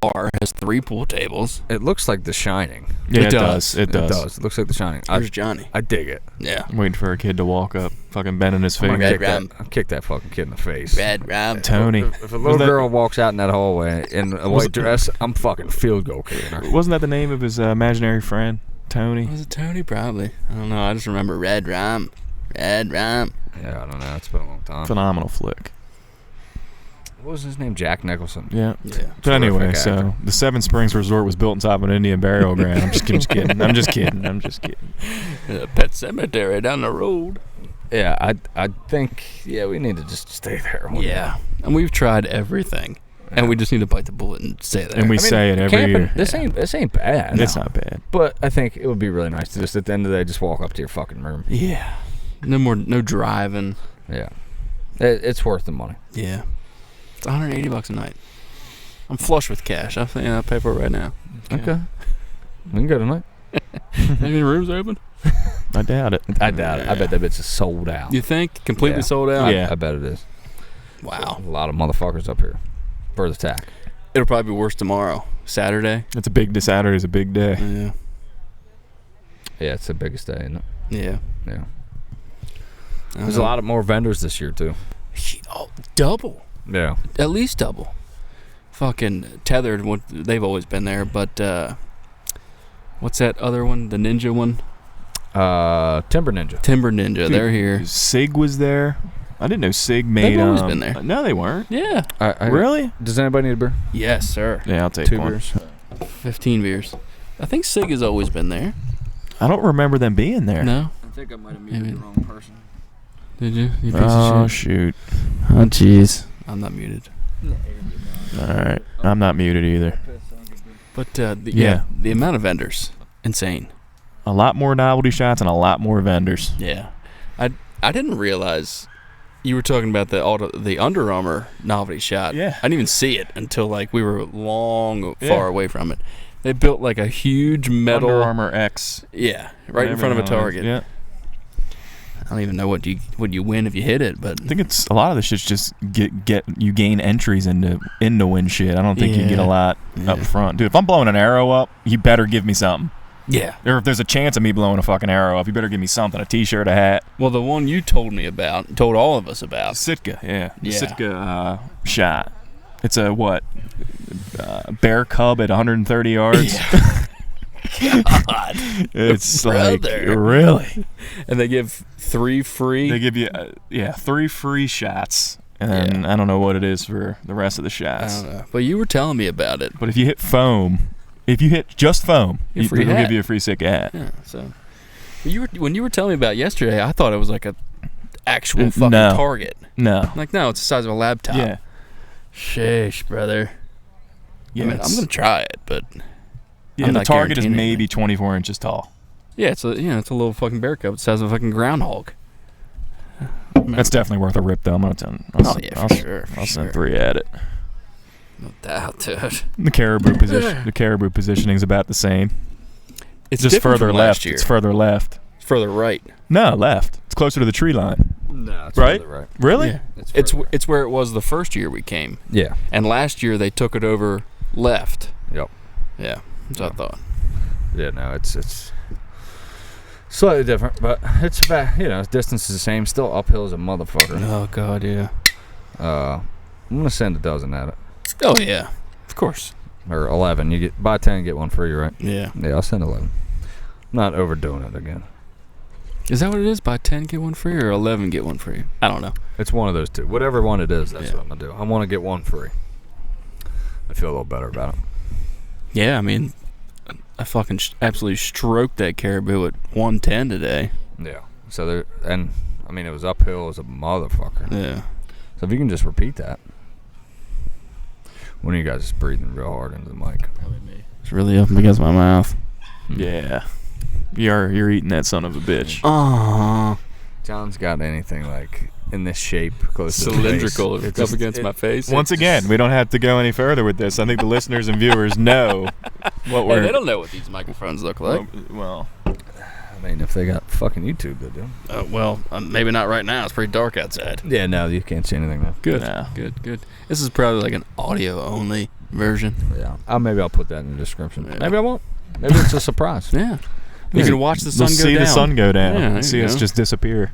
bar has 3 pool tables. It looks like The Shining. Yeah, It it does. does. It does. It does. It looks like The Shining. Where's Johnny? I dig it. Yeah. I'm waiting for a kid to walk up, fucking bending his I'm finger. gonna Red kick that fucking kid in the face. Red Rob. Tony. If a little girl walks out in that hallway in a white dress, I'm fucking field goal kicking her. Wasn't that the name of his imaginary friend, Tony? Was it Tony? Probably. I don't know. I just remember Red Rum. Red Rum. Yeah, I don't know. It's been a long time. Phenomenal flick. What was his name? Jack Nicholson. Yeah. Yeah. But anyway, Terrific so actor. the Seven Springs Resort was built on top of an Indian burial ground. I'm just kidding. I'm just kidding. Pet cemetery down the road. Yeah, I think we need to just stay there. Yeah. And we've tried everything. And we just need to bite the bullet and stay there. And we say it every camping, year. This ain't bad. It's not bad. But I think it would be really nice to just at the end of the day just walk up to your fucking room. Yeah. No driving. Yeah. It's worth the money. Yeah. It's $180 a night. I'm flush with cash. I'll pay for it right now. Okay. We can go tonight. Any rooms open? I doubt it. I doubt it. I bet that bitch is sold out. You think? Completely Yeah. sold out? Yeah. I bet it is. Wow. A lot of motherfuckers up here for the tack. It'll probably be worse tomorrow. Saturday. It's a big day. Saturday's a big day. Yeah. Yeah, it's the biggest day, isn't it? Yeah. Yeah. There's a lot of more vendors this year too. Oh, double. Yeah. At least double. Fucking Tethered, they've always been there, but what's that other one? The Ninja one? Timber Ninja. Timber Ninja, Dude, they're here. Sig was there. I didn't know Sig made. They've always been there. No, they weren't. Yeah. Really? Does anybody need a beer? Yes, sir. Yeah, I'll take 2 one. beers. 15 beers. I think Sig has always been there. I don't remember them being there. No? I think I might have muted the wrong person. Did you? You piece Oh of shit. shoot! Oh, jeez. I'm not muted. All right, I'm not muted either. But, Yeah. the amount of vendors, insane. A lot more novelty shots and a lot more vendors. Yeah. I didn't realize you were talking about the Under Armour novelty shot. Yeah. I didn't even see it until like we were long Yeah. far away from it. They built like a huge metal Under Armour X. Yeah, right in front of a target. Yeah. I don't even know what you win if you hit it, but I think it's a lot of this shit's just get you gain entries into win shit. I don't think you get a lot up front, dude. If I'm blowing an arrow up, you better give me something. Yeah. Or if there's a chance of me blowing a fucking arrow up, you better give me something—a T-shirt, a hat. Well, the one you told me about, told all of us about. Sitka, yeah. The Yeah. Sitka shot. It's a what? Bear cub at 130 yards. God. It's Brother. like really. And they give 3 free. They give you 3 free shots, and then I don't know what it is for the rest of the I shots. don't know. But you were telling me about it. But if you hit foam, if you hit just foam, Get a free they'll hat. give you a free Sitka hat. Yeah. So, when you were telling me about it yesterday, I thought it was like a actual fucking No. target. No. I'm like, no, it's the size of a laptop. Yeah. Sheesh, brother. Yeah. I mean, I'm gonna try it, but yeah, I'm the not target is guaranteeing maybe 24 inches tall. yeah, it's a little fucking bear cub. It's the size of a fucking groundhog. That's definitely worth a rip, though. I'm gonna tell. I'll send 3 at it. No doubt, dude. The caribou position. The caribou positioning is about the same. It's just different further from left. last year. It's further left. It's further right. No, left. It's closer to the tree line. No, it's Right? further right. Really? Yeah. It's It's where it was the first year we came, Yeah. and last year they took it over left. Yep. Yeah, that's what I thought. Yeah, no, it's slightly different, but it's about, distance is the same. Still uphill as a motherfucker. Oh God, yeah. I'm gonna send a dozen at it, Oh yeah, of course. or 11. You get buy 10, get one free, right? Yeah. Yeah, I'll send 11. I'm not overdoing it again. Is that what it is? Buy 10, get one free, or 11, get one free? I don't know. It's one of those two. Whatever one it is, that's what I'm going to do. I want to get one free. I feel a little better about it. Yeah, I mean, I fucking absolutely stroked that caribou at 110 today. Yeah. So there, and I mean, it was uphill as a motherfucker. Yeah. So if you can just repeat that. One of you guys is breathing real hard into the mic. Probably me. It's really up against my mouth. Yeah. You're eating that son of a bitch. Aww. John's got anything like in this shape, close Cylindrical. to the face. It's up against my face. Once again, we don't have to go any further with this. I think the listeners and viewers know what we're. Hey, they don't know what these microphones look like. Well, I mean, if they got fucking YouTube, they do. Well, maybe not right now. It's pretty dark outside. Yeah, no, you can't see anything now. Good. No. Good. This is probably like an audio-only version. Yeah. Maybe I'll put that in the description. Yeah. Maybe I won't. Maybe it's a surprise. Yeah. You can watch the sun We'll go see down. the sun go down. Yeah, there see you us go. just disappear.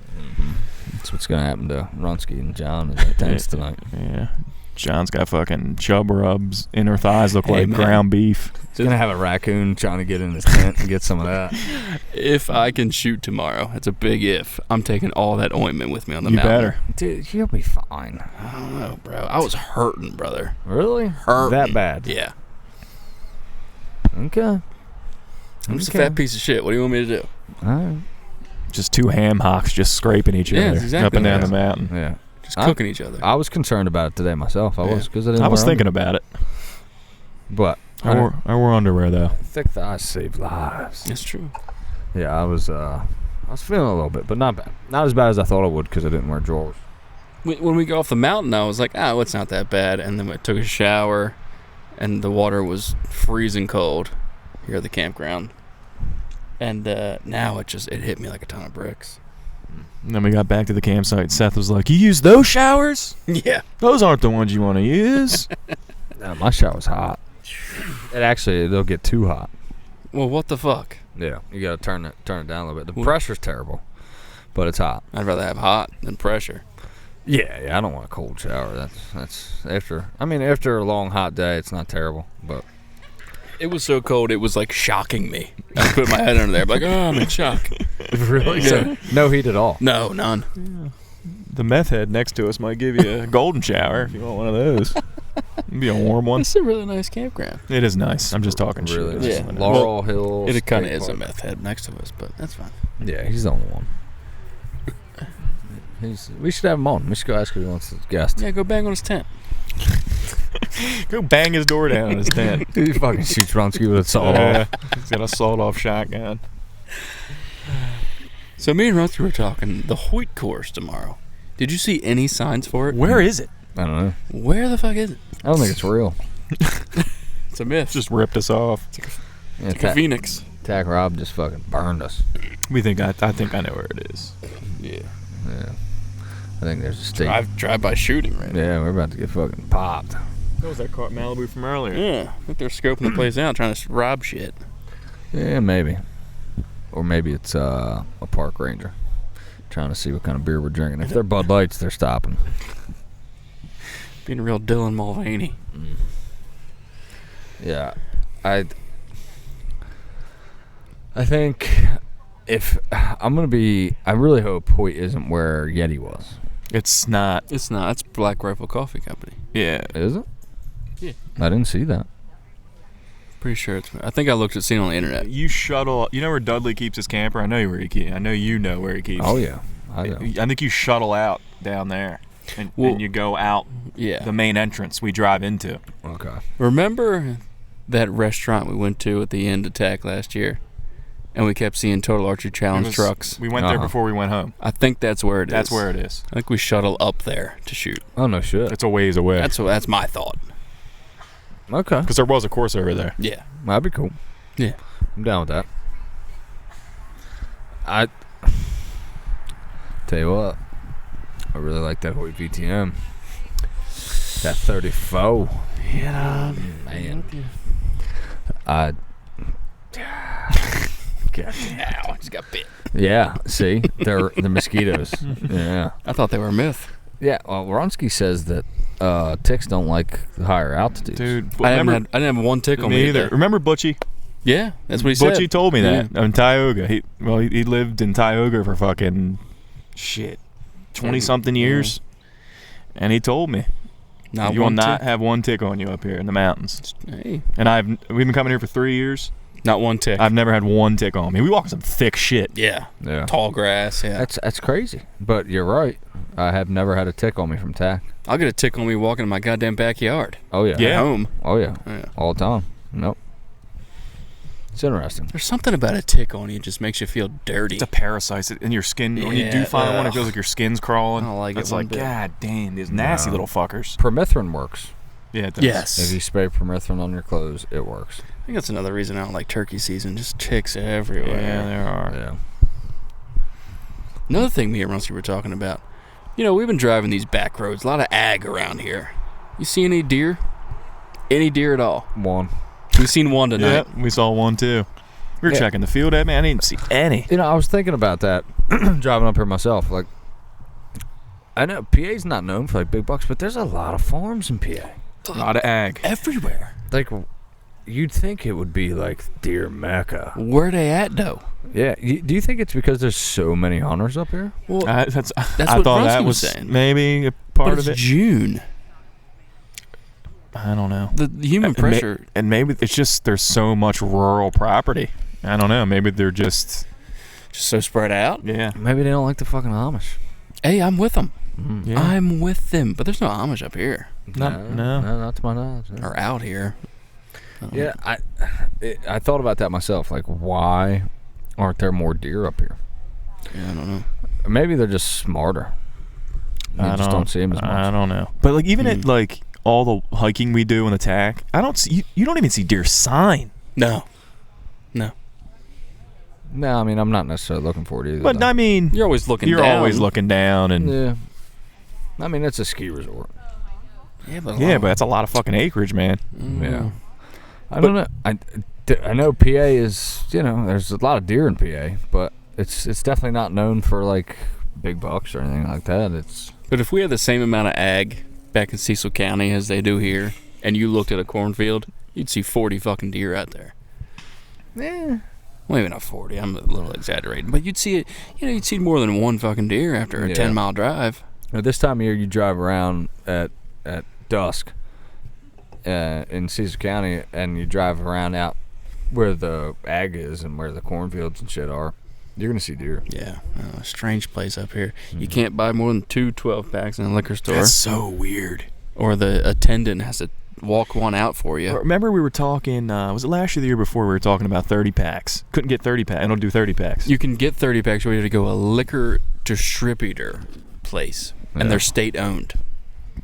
That's what's going to happen to Ronsky and John in the tents tonight. Yeah. John's got fucking chub rubs. Inner thighs look Hey, like man. ground beef. He's going to have a raccoon trying to get in his tent and get some of that. If I can shoot tomorrow, it's a big if. I'm taking all that ointment with me on the You mountain. better. Dude, you'll be fine. I don't know, bro. I was hurting, brother. Really? Hurting. That bad? Yeah. Okay. I'm just a fat piece of shit. What do you want me to do? All right. Just two ham hocks just scraping each Yeah, other that's exactly up and down what the it mountain. Yeah. Just cooking each other. I was concerned about it today myself. I Yeah. was because I didn't. I was wear thinking about it. But I wore underwear though. thick thighs save lives. That's true. Yeah, I was feeling a little bit, but not bad. Not as bad as I thought I would because I didn't wear drawers. When we go off the mountain, I was like, it's not that bad. And then I took a shower, and the water was freezing cold here at the campground. And now it hit me like a ton of bricks. And then we got back to the campsite. Seth was like, "You use those showers? Yeah. Those aren't the ones you want to use." No, my shower's hot. It'll get too hot. Well, what the fuck? Yeah, you gotta turn it down a little bit. The pressure's terrible, but it's hot. I'd rather have hot than pressure. Yeah, I don't want a cold shower. That's after a long hot day, it's not terrible, but It was so cold, it was like shocking me. I put my head under there, like, I'm in shock. really, Yeah. so no heat at all. No, none. The meth head next to us might give you a golden shower if you want one of those. It'd be a warm one. It's a really nice campground. It is nice. I'm just talking Really, shit. Yeah. Laurel Hill. It kind of State is a Park. meth head next to us, but that's fine. Yeah, he's the only one. We should have him on. We should go ask if he wants to guest. Yeah, go bang on his tent. Go bang his door down in his tent. He fucking shoots Ronsky with a sawed-off. He's got a sawed-off shotgun. So me and Rusty were talking the Hoyt course tomorrow. Did you see any signs for it? Where is it? I don't know. Where the fuck is it? I don't think it's real. It's a myth. Just ripped us off. Yeah, like a phoenix. Tack Rob just fucking burned us. I think I know where it is. Yeah. Yeah. I think there's a state. Drive by shooting right now. Yeah, we're about to get fucking popped. That was that car Malibu from earlier. Yeah. I think they're scoping the place out, trying to rob shit. Yeah, maybe. Or maybe it's a park ranger trying to see what kind of beer we're drinking. If they're Bud Lights, they're stopping. Being a real Dylan Mulvaney. Yeah, I think if I'm gonna be, I really hope Hoyt isn't where Yeti was. It's not. It's not. It's Black Rifle Coffee Company. Yeah. Is it? Yeah. I didn't see that. Pretty sure it's. I think I looked at seen it on the internet. You shuttle. You know where Dudley keeps his camper? I know where he keeps. I know you know where he keeps. Oh yeah, I know. I think you shuttle out down there, and you go out Yeah. the main entrance we drive into. Okay. Remember that restaurant we went to at the end of TAC last year, and we kept seeing Total Archery Challenge trucks. We went there before we went home. I think that's where it is. That's where it is. I think we shuttle up there to shoot. Oh no shit. It's a ways away. That's my thought. Okay. Because there was a course over there. Yeah. That'd be cool. Yeah. I'm down with that. I tell you what, I really like that Hoyt VTM. That 34. Yeah. Man. God damn. Ow, I just got bit. Yeah, see? They're the mosquitoes. Yeah. I thought they were a myth. Yeah, well, Wronski says that ticks don't like the higher altitudes. Dude, I didn't have one tick on me either. today. Remember Butchie? Yeah, that's what he said. Butchie told me that in Tioga. He lived in Tioga for fucking 20-something years, and he told me you will not have one tick on you up here in the mountains. Hey, and we've been coming here for 3 years. Not one tick. I've never had one tick on me. We walk in some thick shit. Yeah. Tall grass. Yeah. That's crazy. But you're right. I have never had a tick on me from tack. I'll get a tick on me walking in my goddamn backyard. Oh yeah. Yeah. At home. Oh yeah. All the time. Nope. It's interesting. There's something about a tick on you that just makes you feel dirty. It's a parasite in your skin. When you do find one, it feels like your skin's crawling. I don't like it. It's like, God damn, these nasty little fuckers. Permethrin works. Yeah, it does. Yes. If you spray permethrin on your clothes, it works. I think that's another reason I don't like turkey season. Just ticks everywhere. Yeah, there are. Yeah. Another thing me and Runsky were talking about. We've been driving these back roads. A lot of ag around here. You see any deer? Any deer at all? One. We've seen one tonight. Yeah, we saw one too. We were checking the field, man. I didn't see any. I was thinking about that driving up here myself. Like, I know PA's not known for like big bucks, but there's a lot of farms in PA. A lot of ag. Everywhere. Like, you'd think it would be like deer mecca. Where they at, though? Yeah. Do you think it's because there's so many hunters up here? Well, I what thought that Runsky was was saying. maybe a part But of it's it. June. I don't know. The human pressure. And maybe it's just there's so much rural property. I don't know. Maybe they're just so spread out. Yeah. Maybe they don't like the fucking Amish. Hey, I'm with them. Yeah. I'm with them. But there's no Amish up here. No. Not to my knowledge. Or out here. Yeah, I thought about that myself. Like, why aren't there more deer up here? Yeah, I don't know. Maybe they're just smarter. You just don't see them as much. I don't know. But like even at like all the hiking we do in the TAC, I don't see you don't even see deer sign. No. No, I mean I'm not necessarily looking for it either. But though. I mean, You're always looking down. You're always looking down and Yeah. I mean it's a ski resort. Yeah, but that's a lot of fucking acreage, man. Yeah. I don't know. I know PA is, there's a lot of deer in PA, but it's definitely not known for like big bucks or anything like that. But if we had the same amount of ag back in Cecil County as they do here, and you looked at a cornfield, you'd see 40 fucking deer out there. Yeah. Well, maybe not 40. I'm a little exaggerating, but you'd see it. You'd see more than one fucking deer after a 10-mile drive. Now, this time of year, you drive around at dusk in Cecil County, and you drive around out where the ag is and where the cornfields and shit are. You're gonna see deer. Yeah, a strange place up here. You can't buy more than 2 12-packs in a liquor store. That's so weird. Or the attendant has to walk one out for you. Remember we were talking, was it last year or the year before, we were talking about 30 packs. Couldn't get 30 packs. I don't do 30 packs. You can get 30 packs, but you have to go a liquor distributor place, and they're state-owned.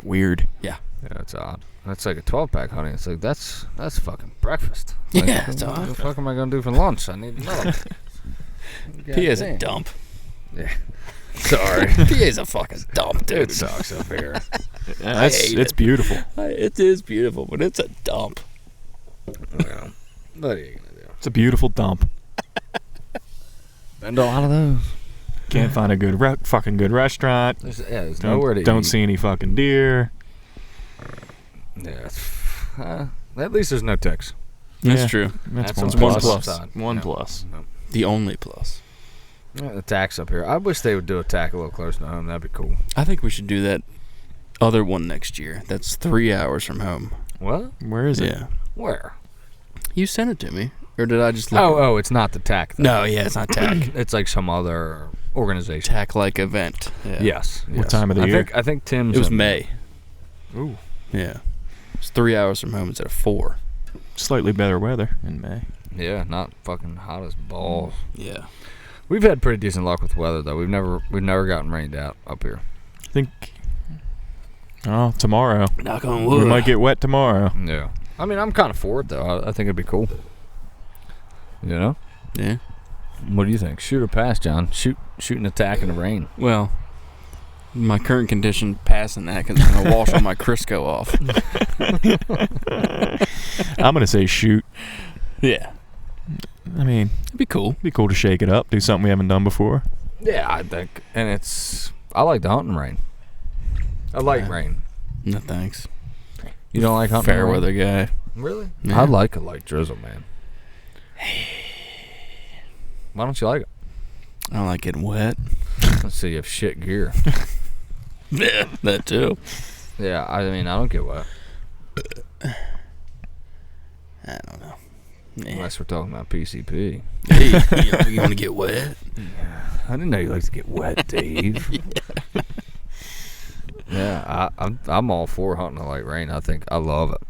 Weird. Yeah. Yeah, it's odd. That's like a 12-pack, honey. It's like, that's fucking breakfast. Like, Yeah, it's odd. What the fuck am I going to do for lunch? I need another. PA's a dump. Yeah. Sorry. PA's a fucking dump, dude. It sucks up here. Yeah, it's beautiful. It is beautiful, but it's a dump. Well, what are you going to do? It's a beautiful dump. Been to a lot of those. Can't find a good fucking good restaurant. There's nowhere to eat. Don't see any fucking deer. Yeah. At least there's no ticks. That's Yeah. true. That's on one the plus. side. One Yeah. plus. No. The only plus. The tax up here. I wish they would do a tack a little closer to home. That'd be cool. I think we should do that other one next year. That's 3 hours from home. What? Where is it? Yeah. Where? You sent it to me. Or did I just look? Oh, it's not the tack. Though. No, yeah, it's not TAC. It's like some other organization. TAC-like event. Yeah. Yes. What time of the year? I think Tim's. It was in- May. Ooh. Yeah. It's 3 hours from home instead of 4. Slightly better weather in May. Yeah, not fucking hot as balls. Yeah. We've had pretty decent luck with weather though. We've never gotten rained out up here. I think. Oh, tomorrow. Knock on wood. We might get wet tomorrow. Yeah. I mean, I'm kind of for it though. I think it'd be cool. You know? Yeah. What do you think? Shoot or pass, John? Shoot an attack in the rain. Well, my current condition passing that because I'm going to wash all my Crisco off. I'm gonna say shoot. Yeah. I mean, It'd be cool. it'd be cool to shake it up, do something we haven't done before. Yeah, I think. And I like the hunting rain. I like rain. No thanks. You don't like hunting Fair rain? weather guy. Really? Yeah. I like a light drizzle, man. Why don't you like it? I don't like getting wet. Let's see, you have shit gear. Yeah, that too. Yeah, I mean, I don't get wet. I don't know. Unless we're talking about PCP. Hey, you want to get wet? I didn't know you like to get wet, Dave. Yeah, I'm all for hunting in light rain. I think I love it.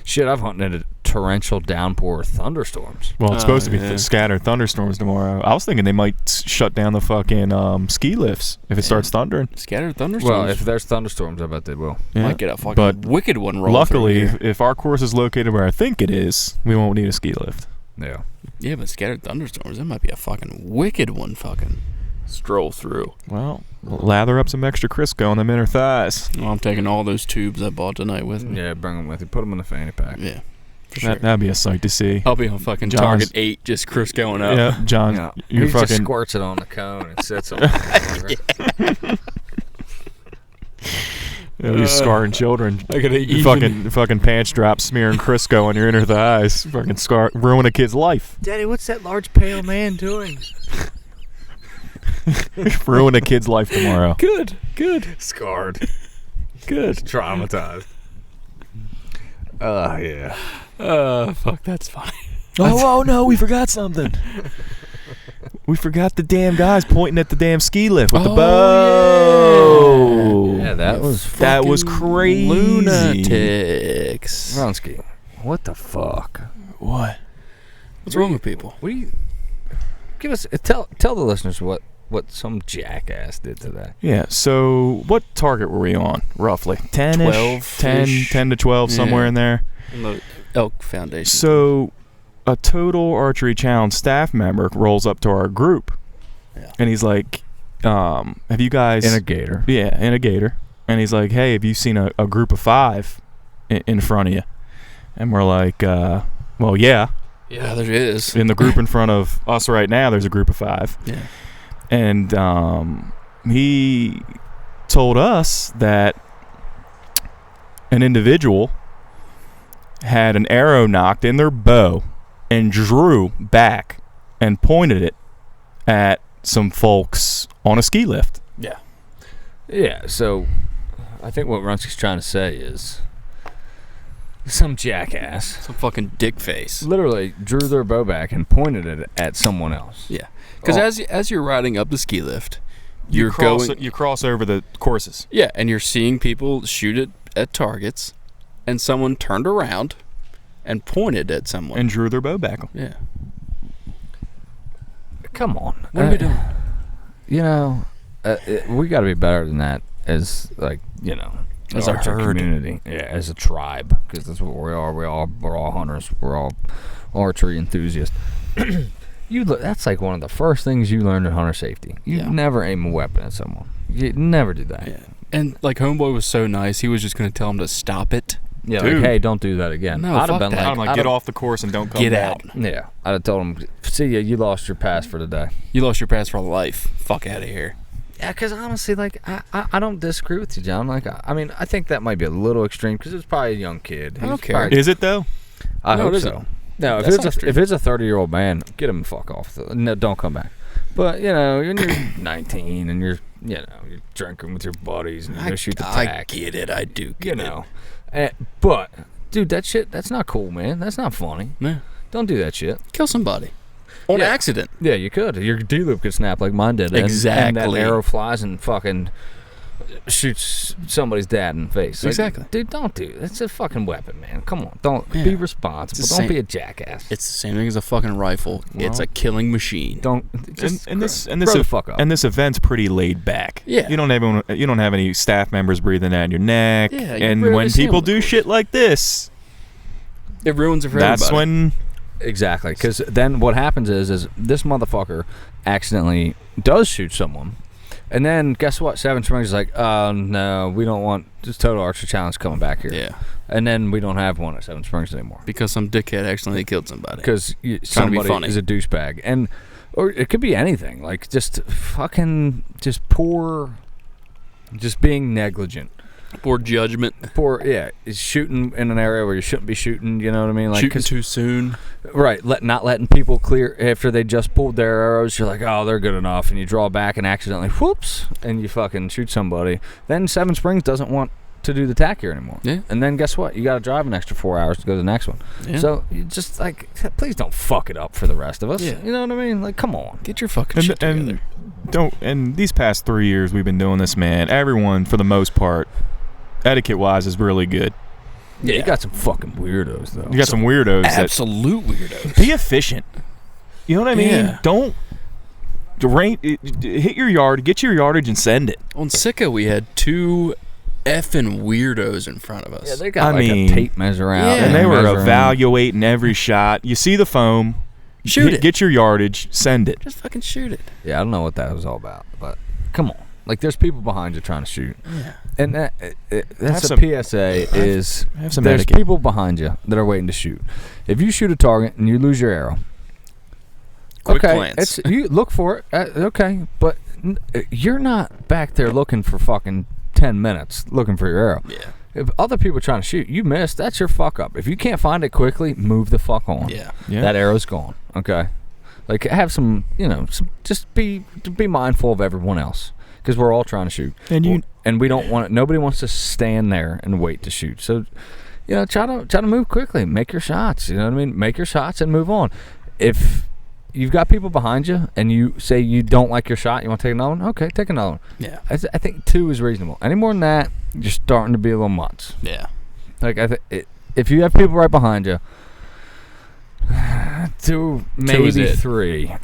Shit, I've hunted in a torrential downpour thunderstorms. Well, it's supposed to be scattered thunderstorms tomorrow. I was thinking they might shut down the fucking ski lifts if it starts thundering. Scattered thunderstorms. Well, if there's thunderstorms, I bet they will. Yeah. Might get a fucking wicked one roll. Luckily, if our course is located where I think it is, we won't need a ski lift. Yeah. Yeah, but scattered thunderstorms, that might be a fucking wicked one fucking stroll through. Well, lather up some extra Crisco on them inner thighs. Well, I'm taking all those tubes I bought tonight with me. Yeah, bring them with you. Put them in the fanny pack. Yeah, for sure. That'd be a sight to see. I'll be on fucking Target 8, just Chris going up. Yeah, John, Yeah. you're He fucking... just squirts it on the cone and sits on it. These scarring children. I gotta You fucking pants drop smearing Crisco on your inner thighs. Fucking ruin a kid's life. Daddy, what's that large pale man doing? Ruin a kid's life tomorrow. Good. Scarred. Good. Traumatized. Oh, yeah. Fuck, that's funny. Oh no, we forgot something. We forgot the damn guys pointing at the damn ski lift with the bow. Yeah, that was crazy. Lunatics. Ronsky, what the fuck? What? What's wrong with people? Give us tell the listeners what some jackass did today. Yeah, so what target were we on, roughly? 10 12-ish. 10 to 12, somewhere in there. In the Elk Foundation. So a total archery challenge staff member rolls up to our group, and he's like, have you guys... In a gator. Yeah, in a gator. And he's like, hey, have you seen a group of 5 in front of you? And we're like, well, yeah. Yeah, there is. In the group in front of us right now, there's a group of 5. Yeah. And he told us that an individual had an arrow knocked in their bow and drew back and pointed it at some folks on a ski lift. Yeah. Yeah, so I think what Runsky's trying to say is some jackass Some fucking dick face. literally drew their bow back and pointed it at someone else. Yeah. Because as you're riding up the ski lift, You cross over the courses. Yeah, and you're seeing people shoot it at targets, and someone turned around and pointed at someone. And drew their bow back. Yeah. Come on. What are we doing? You know, we got to be better than that as, like, As a archer herd. community. Yeah, as a tribe, because that's what we are. We're all hunters. We're all archery enthusiasts. That's like one of the first things you learn in hunter safety. You never aim a weapon at someone. You never do that. Yeah. And, like, Homeboy was so nice, he was just going to tell him to stop it. Yeah, Dude. like, hey, don't do that again. No, I'd fuck have been that. I'm like, get off the course and don't come Get back. out. Yeah, I'd have told him, see ya, you lost your pass for the day. You lost your pass for life. Fuck out of here. Yeah, because honestly, like, I don't disagree with you, John. Like, I mean, I think that might be a little extreme because it's probably a young kid. I don't care. Is it, though? I No, hope it so. isn't. No, That's not extreme. if it's a 30-year-old man, get him the fuck off. No, don't come back. But, when you're 19 and you're drinking with your buddies and you're going to shoot the I tack. get it. I do get it. But, dude, that's not cool, man. That's not funny. Yeah. Don't do that shit. Kill somebody. On accident. Yeah, you could. Your D-loop could snap like mine did. And that Exactly. arrow flies and fucking shoots somebody's dad in the face. Like, Exactly. Dude, don't do it. It's a fucking weapon, man. Come on. Don't Yeah. be responsible. It's the Don't be same- a jackass. It's the same thing as a fucking rifle. It's a killing machine. Don't just And this grow the fuck up. and this event's pretty laid back. Yeah. You don't have any staff members breathing down your neck. Yeah, you and rarely when see 'em people on the do course. shit like this, It ruins it for that's everybody. when Exactly, because then what happens is this motherfucker accidentally does shoot someone, and then guess what? Seven Springs is like, oh no, we don't want this Total Archer Challenge coming back here. Yeah. And then we don't have one at Seven Springs anymore Because some dickhead accidentally killed somebody. because Trying to be somebody funny. is a douchebag, or it could be anything, like just being negligent. Poor judgment. Is shooting in an area where you shouldn't be shooting. You know what I mean? Like Shooting too soon. Right, not letting people clear after they just pulled their arrows. You're like, oh, they're good enough, and you draw back and accidentally, whoops, and you fucking shoot somebody. Then Seven Springs doesn't want to do the tack here anymore. Yeah. And then guess what? You got to drive an extra 4 hours to go to the next one. Yeah. So you just like, please don't fuck it up for the rest of us. Yeah. You know what I mean? Like, come on, get your fucking shit together. And these past 3 years we've been doing this, man. Everyone, for the most part, etiquette-wise, is really good. Yeah, you got some fucking weirdos though. You got some weirdos. Absolute weirdos. Be efficient. You know what I mean? Yeah. Don't hit your yard, get your yardage, and send it. On Sicko, we had 2 effing weirdos in front of us. Yeah, they got a tape measure out. Yeah. And they were measuring. evaluating every shot. You see the foam, Shoot it. Get your yardage, send it. Just fucking shoot it. Yeah, I don't know what that was all about, but come on. Like, there's people behind you trying to shoot. Yeah. And that's Have a PSA is have some there's etiquette. people behind you that are waiting to shoot. If you shoot a target and you lose your arrow, Quick okay, glance. you look for it. Okay, but you're not back there looking for fucking 10 minutes looking for your arrow. Yeah. If other people are trying to shoot, you missed. That's your fuck up. If you can't find it quickly, move the fuck on. Yeah. That arrow's gone. Okay. Like, have some, just be mindful of everyone else, because we're all trying to shoot. And we don't want it. Nobody wants to stand there and wait to shoot. So, try to move quickly. Make your shots. You know what I mean? Make your shots and move on. If you've got people behind you and you say you don't like your shot, you want to take another one? Okay, take another one. Yeah. I think 2 is reasonable. Any more than that, you're starting to be a little much. Yeah. Like, if you have people right behind you, 2, maybe is it. 3.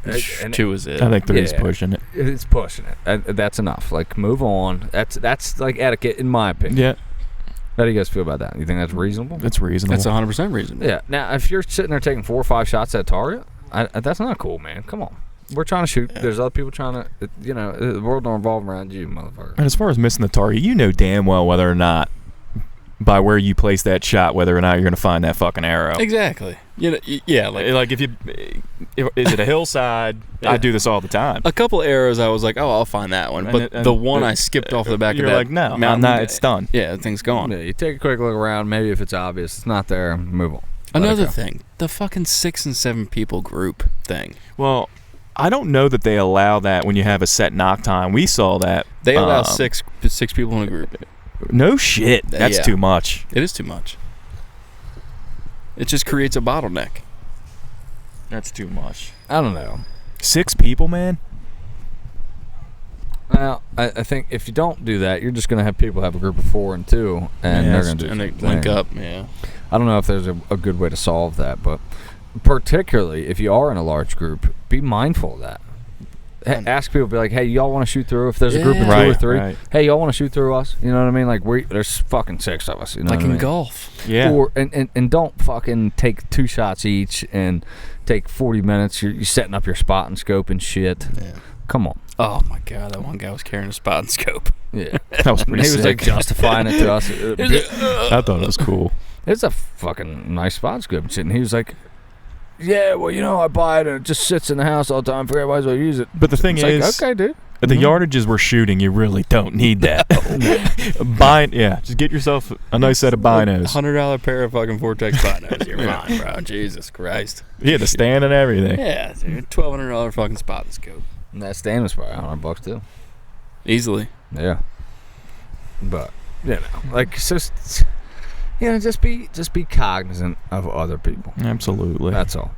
2 is it. I think 3 is Yeah. pushing it. It's pushing it. That's enough. Like, move on. That's like etiquette, in my opinion. Yeah, How do you guys feel about that? You think that's reasonable? that's reasonable. That's 100% reasonable. Yeah. Now, if you're sitting there taking 4 or 5 shots at a target, that's not cool, man. Come on. We're trying to shoot. Yeah. There's other people trying to, the world don't revolve around you, motherfucker. And as far as missing the target, you know damn well whether or not, by where you place that shot, whether or not you're going to find that fucking arrow. Exactly. Yeah, Like if is it a hillside? Yeah. I do this all the time. a couple arrows I was like, oh, I'll find that one. But And the one I skipped off the back you're of that like, no, I'm mountain, not. It's done. Yeah, the thing's gone. Yeah, you take a quick look around. Maybe if it's obvious, it's not there, move on. Let it Another go. thing, the fucking 6 and 7 people group thing. Well, I don't know that they allow that when you have a set knock time. We saw that. They allow 6 people in a group. No shit. That's Yeah. too much. It is too much. It just creates a bottleneck. That's too much. I don't know. 6 people, man. Well, I think if you don't do that, you're just going to have people have a group of 4 and 2, and Yeah, they're going to do And they something. link up, yeah. I don't know if there's a good way to solve that, but particularly if you are in a large group, be mindful of that. Ask people, be like, hey, y'all want to shoot through? If there's a group of 2 Yeah. or 3, Right. hey, y'all want to shoot through us? You know what I mean? Like, there's fucking 6 of us. You know Like what I in mean? golf. Yeah. Or and don't fucking take 2 shots each and take 40 minutes. You're setting up your spot and scope and shit. Yeah. Come on. Oh my god, that one guy was carrying a spot and scope. Yeah. That was And pretty he was like sick. justifying it to us. I thought it was cool. It's a fucking nice spot scope and shit. And he was like, yeah, well, I buy it and it just sits in the house all the time. Figure out might as well use it. But the thing It's is, like, okay, dude. at the yardages we're shooting, you really don't need that. Just get yourself a nice set of binos. $100 pair of fucking Vortex binos. You're fine, bro. Jesus Christ. Yeah, the stand and everything. Yeah, dude. $1,200 fucking spot and scope. And that stand was probably $100 too. Easily. Yeah. But, like, it's just, just be cognizant of other people. Absolutely. That's all.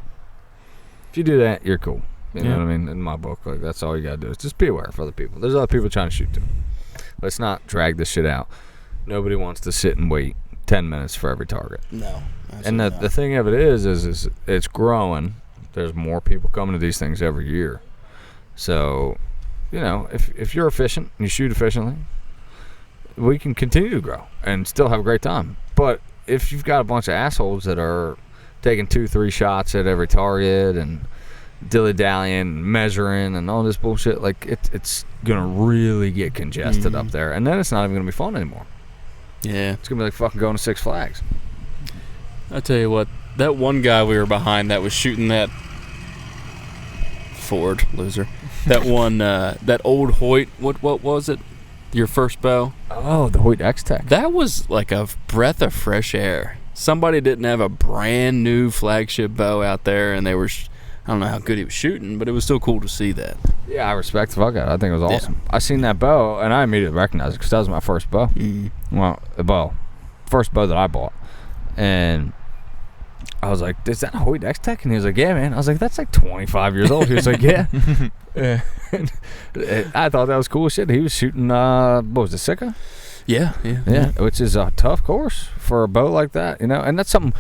If you do that, you're cool. You know Yeah. what I mean? In my book, like, that's all you gotta do is just be aware of other people. There's other people trying to shoot too. Let's not drag this shit out. Nobody wants to sit and wait 10 minutes for every target. No. And the thing of it is it's growing. There's more people coming to these things every year. So, if you're efficient and you shoot efficiently, we can continue to grow and still have a great time. But if you've got a bunch of assholes that are taking 2-3 shots at every target and dilly-dallying and measuring and all this bullshit, like, it's going to really get congested up there. And then it's not even going to be fun anymore. Yeah. It's going to be like fucking going to Six Flags. I tell you what, that one guy we were behind that was shooting that Ford loser. That one, that old Hoyt. What was it? Your first bow? Oh, the Hoyt X-Tech. That was like a breath of fresh air. Somebody didn't have a brand new flagship bow out there, and they were, I don't know how good he was shooting, but it was still cool to see that. Yeah, I respect the fuck out of it. I think it was awesome. I seen that bow, and I immediately recognized it because that was my first bow. Well, a bow. First bow that I bought. And I was like, is that a Hoyt X-Tech? And he was like, yeah, man. I was like, that's like 25 years old. He was like, yeah. I thought that was cool shit. He was shooting, what was it, Sika? Yeah, Which is a tough course for a bow like that, you know. And that's something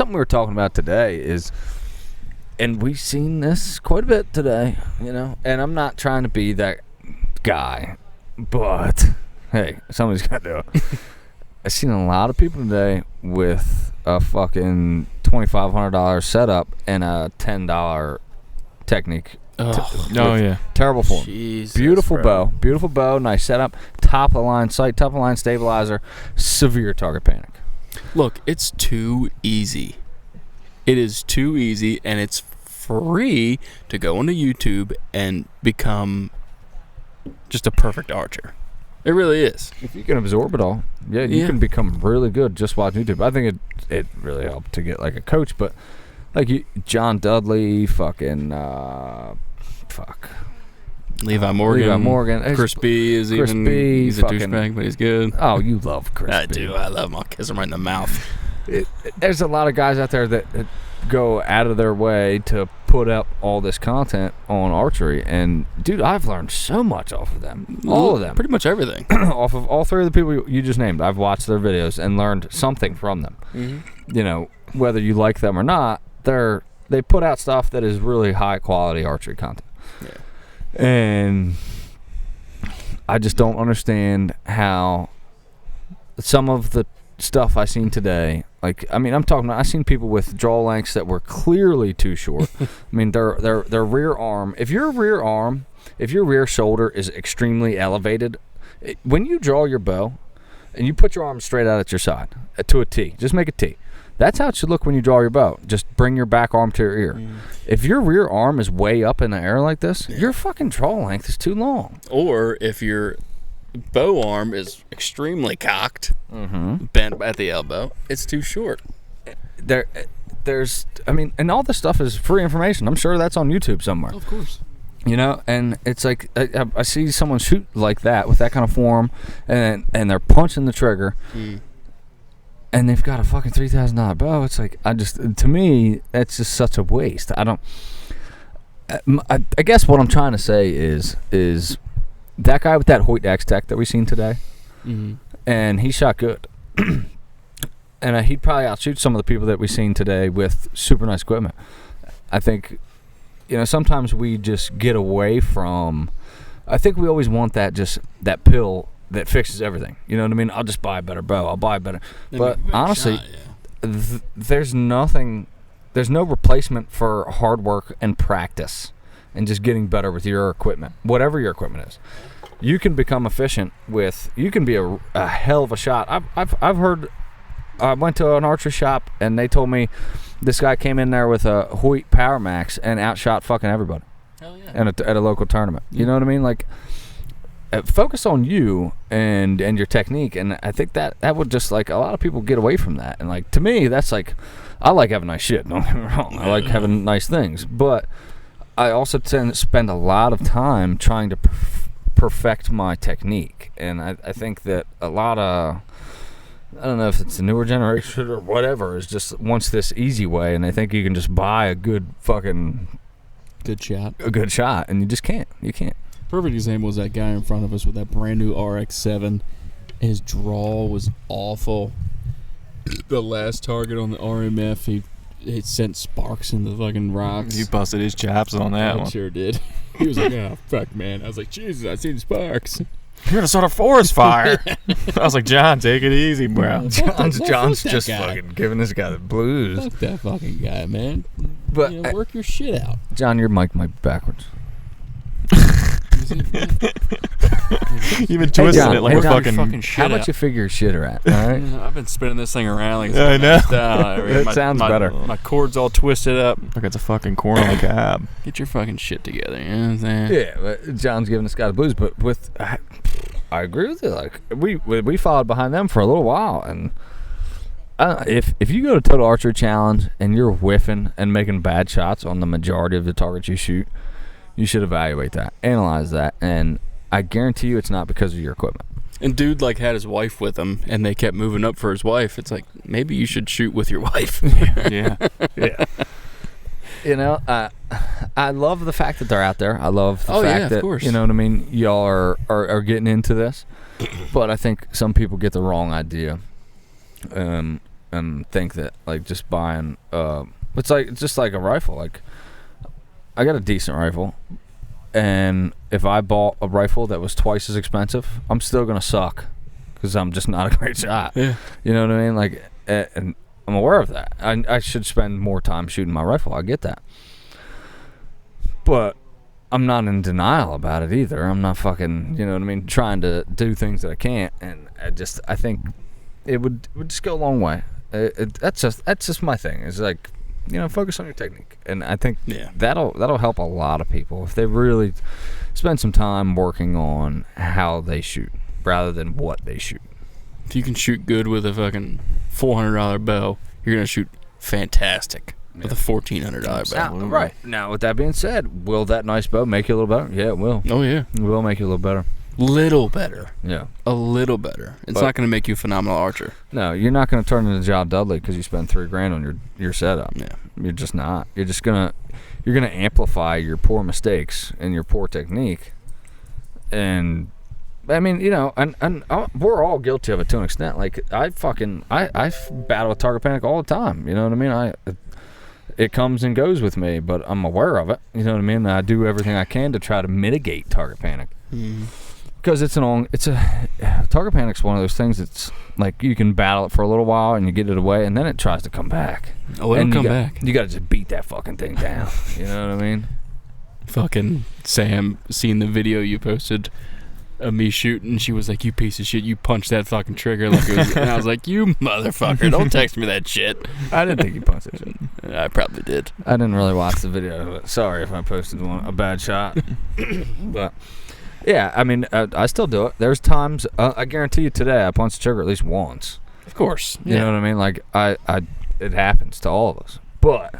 we were talking about today is, and we've seen this quite a bit today, you know. And I'm not trying to be that guy, but hey, somebody's got to do it. I've seen a lot of people today with a fucking $2,500 setup and a $10 technique. Terrible form. Jesus, beautiful bow, nice setup, top of the line sight, top of the line stabilizer, severe target panic. Look, it's too easy. It is too easy, and it's free to go onto YouTube and become just a perfect archer. It really is. If you can absorb it all, you can become really good just watching YouTube. I think it really helped to get like a coach, but like John Dudley, fucking Levi Morgan. Chris B. He's a douchebag, but he's good. Oh, you love Chris B. I do. I love him. I'll kiss him right in the mouth. There's a lot of guys out there that go out of their way to put up all this content on archery, and dude, I've learned so much off of them. All of them. Pretty much everything. Off of all three of the people you just named. I've watched their videos and learned something from them. You know, whether you like them or not, they put out stuff that is really high quality archery content. Yeah. And I just don't understand how some of the stuff I seen today, like, I mean, I'm talking about, I seen people with draw lengths that were clearly too short. I mean, their rear arm, if your rear shoulder is extremely elevated, when you draw your bow and you put your arm straight out at your side to a T, just make a T. That's how it should look when you draw your bow. Just bring your back arm to your ear. If your rear arm is way up in the air like this, your fucking draw length is too long. Or if your bow arm is extremely cocked, bent at the elbow, it's too short. There's, I mean, and all this stuff is free information. I'm sure that's on YouTube somewhere. Of course. You know, and it's like I see someone shoot like that with that kind of form, and they're punching the trigger. And they've got a fucking $3,000 bow. It's like, to me, that's just such a waste. I guess what I'm trying to say is that guy with that Hoyt X-Tech that we seen today, and he shot good. And he'd probably outshoot some of the people that we seen today with super nice equipment. I think, you know, sometimes we just get away from, I think we always want that pill that fixes everything. You know what I mean? I'll just buy a better bow. I'll buy a better. But honestly, there's no replacement for hard work and practice and just getting better with your equipment, whatever your equipment is. You can become efficient with. You can be a hell of a shot. I've heard. I went to an archery shop and they told me this guy came in there with a Hoyt Power Max and outshot fucking everybody. Hell yeah. At a local tournament. You know what I mean? Like, focus on you and your technique, and I think that would just, like, a lot of people get away from that. And, like, to me, that's like, I like having nice shit, don't get me wrong. I like having nice things, but I also tend to spend a lot of time trying to perfect my technique. And I think that a lot of, I don't know if it's the newer generation or whatever, is just wants this easy way, and they think you can just buy a good shot, and you just can't. You can't. Perfect example was that guy in front of us with that brand new RX-7. His draw was awful. The last target on the RMF, he sent sparks in the fucking rocks. You busted his chops on that one. I sure did. He was like, "Oh fuck, man!" I was like, "Jesus, I seen sparks." You're gonna start a forest fire. I was like, John, take it easy, bro. John's just guy. fucking giving this guy the blues. Fuck that fucking guy, man. But work your shit out. John, your mic might be backwards. You've been twisting John, it like a fucking fucking. shit How about out. you figure your shitter at? All right. I've been spinning this thing around like I know. That sounds better. My cord's all twisted up. Like it's a fucking corn on the cab. Get your fucking shit together. You know what I'm saying? Yeah, but John's giving this guy the blues, but with I agree with you. Like we followed behind them for a little while, and if you go to Total Archery Challenge and you're whiffing and making bad shots on the majority of the targets you shoot, you should evaluate that, analyze that, and I guarantee you it's not because of your equipment. And dude like had his wife with him, and they kept moving up for his wife. It's like, maybe you should shoot with your wife. Yeah. Yeah. You know, I love the fact that they're out there. I love the fact that, of course. you know what I mean, y'all are getting into this. But I think some people get the wrong idea and think that, like, just buying, it's just like a rifle. Like, I got a decent rifle, and if I bought a rifle that was twice as expensive, I'm still going to suck because I'm just not a great shot. Yeah. You know what I mean? Like, and I'm aware of that. I should spend more time shooting my rifle. I get that. But I'm not in denial about it either. I'm not fucking, you know what I mean, trying to do things that I can't. And I think it would just go a long way. That's just my thing. It's like, you know, focus on your technique. And I think that'll help a lot of people if they really spend some time working on how they shoot rather than what they shoot. If you can shoot good with a fucking $400 bow, you're going to shoot fantastic with a $1,400 bow. Now, right. Now, with that being said, will that nice bow make you a little better? Yeah, it will. Oh, yeah. It will make you a little better. Little better. Yeah. A little better. It's But- not going to make you a phenomenal archer. No, you're not going to turn into John Dudley because you spend $3,000 on your setup. Yeah. You're just not. You're gonna amplify your poor mistakes and your poor technique. And I mean, you know, and we're all guilty of it to an extent. Like I battle with target panic all the time. You know what I mean? It comes and goes with me, but I'm aware of it. You know what I mean? I do everything I can to try to mitigate target panic. Because target panic's one of those things that's like you can battle it for a little while and you get it away and then it tries to come back. Oh, it'll come back. You got to just beat that fucking thing down. You know what I mean? Fucking Sam seen the video you posted of me shooting. She was like, "You piece of shit, you punched that fucking trigger." Like it was, and I was like, "You motherfucker, don't text me that shit." I didn't think you punched that shit. I probably did. I didn't really watch the video. But sorry if I posted a bad shot. But yeah, I mean, I still do it. There's times, I guarantee you today, I punched the trigger at least once. Of course. You know what I mean? Like, it happens to all of us. But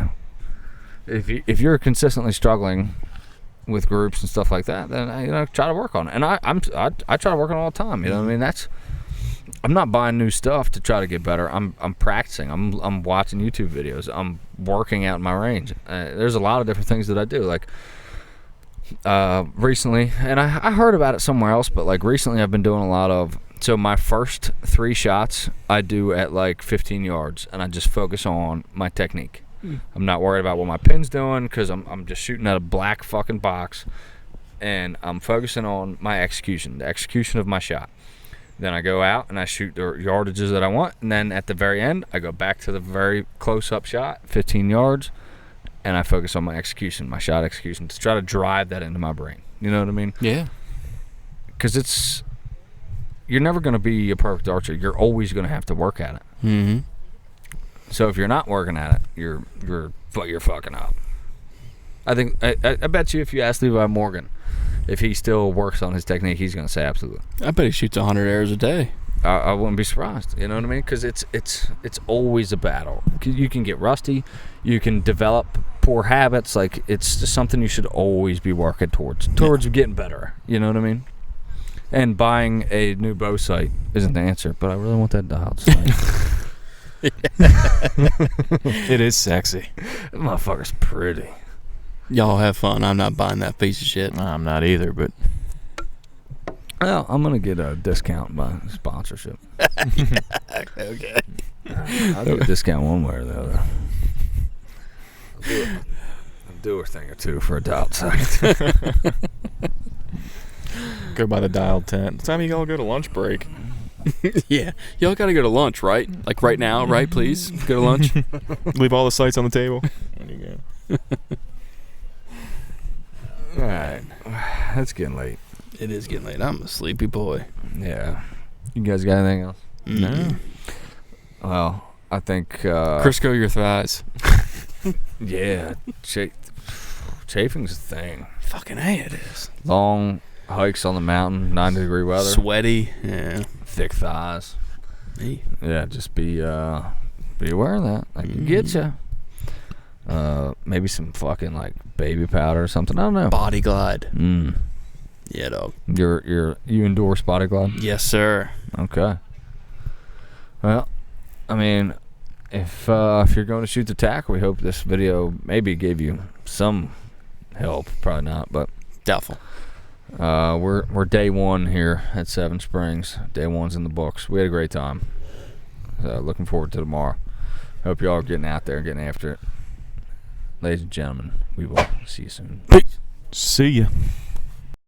if you're consistently struggling with groups and stuff like that, then, you know, try to work on it. And I try to work on it all the time. You know what I mean? I'm not buying new stuff to try to get better. I'm practicing. I'm watching YouTube videos. I'm working out in my range. There's a lot of different things that I do. Like, recently, and I heard about it somewhere else, but like recently I've been doing a lot of, so my first 3 shots I do at like 15 yards and I just focus on my technique. I'm not worried about what my pin's doing because I'm just shooting at a black fucking box and I'm focusing on my execution, the execution of my shot. Then I go out and I shoot the yardages that I want, and then at the very end I go back to the very close-up shot, 15 yards, and I focus on my execution, my shot execution, to try to drive that into my brain. You know what I mean? Yeah. Because you're never going to be a perfect archer. You're always going to have to work at it. Mm-hmm. So if you're not working at it, you're fucking up. I think I bet you if you ask Levi Morgan if he still works on his technique, he's going to say absolutely. I bet he shoots 100 arrows a day. I wouldn't be surprised. You know what I mean? Because it's always a battle. You can get rusty. You can develop poor habits. Like, it's just something you should always be working towards getting better. You know what I mean? And buying a new bow sight isn't the answer, but I really want that dialed sight. It is sexy. That motherfucker's pretty. Y'all have fun. I'm not buying that piece of shit. I'm not either, but Well, I'm going to get a discount by sponsorship. Okay. I'll get a discount one way or the other. I'll do a thing or two for a dialed sight. go by the dialed tent. What time you all go to lunch break? Yeah. Y'all got to go to lunch, right? Like right now, right, please? Go to lunch. Leave all the sights on the table. There you go. All right. It's getting late. It is getting late. I'm a sleepy boy. Yeah. You guys got anything else? No. Well, I think... Crisco your thighs. Yeah. Chafing's a thing. Fucking A, it is. Long hikes on the mountain, 90-degree weather, Sweaty. Yeah. thick thighs. Hey. Yeah, just be aware of that. I can get you. Maybe some fucking like baby powder or something. I don't know. Body Glide. Mm. Yeah, dog. You endorse Body Glide? Yes, sir. Okay. Well, I mean, if you're going to shoot the tackle, we hope this video maybe gave you some help. Probably not, but Doubtful. we're day one here at Seven Springs. Day one's in the books. We had a great time. Looking forward to tomorrow. Hope y'all are getting out there and getting after it. Ladies and gentlemen, we will see you soon. See ya.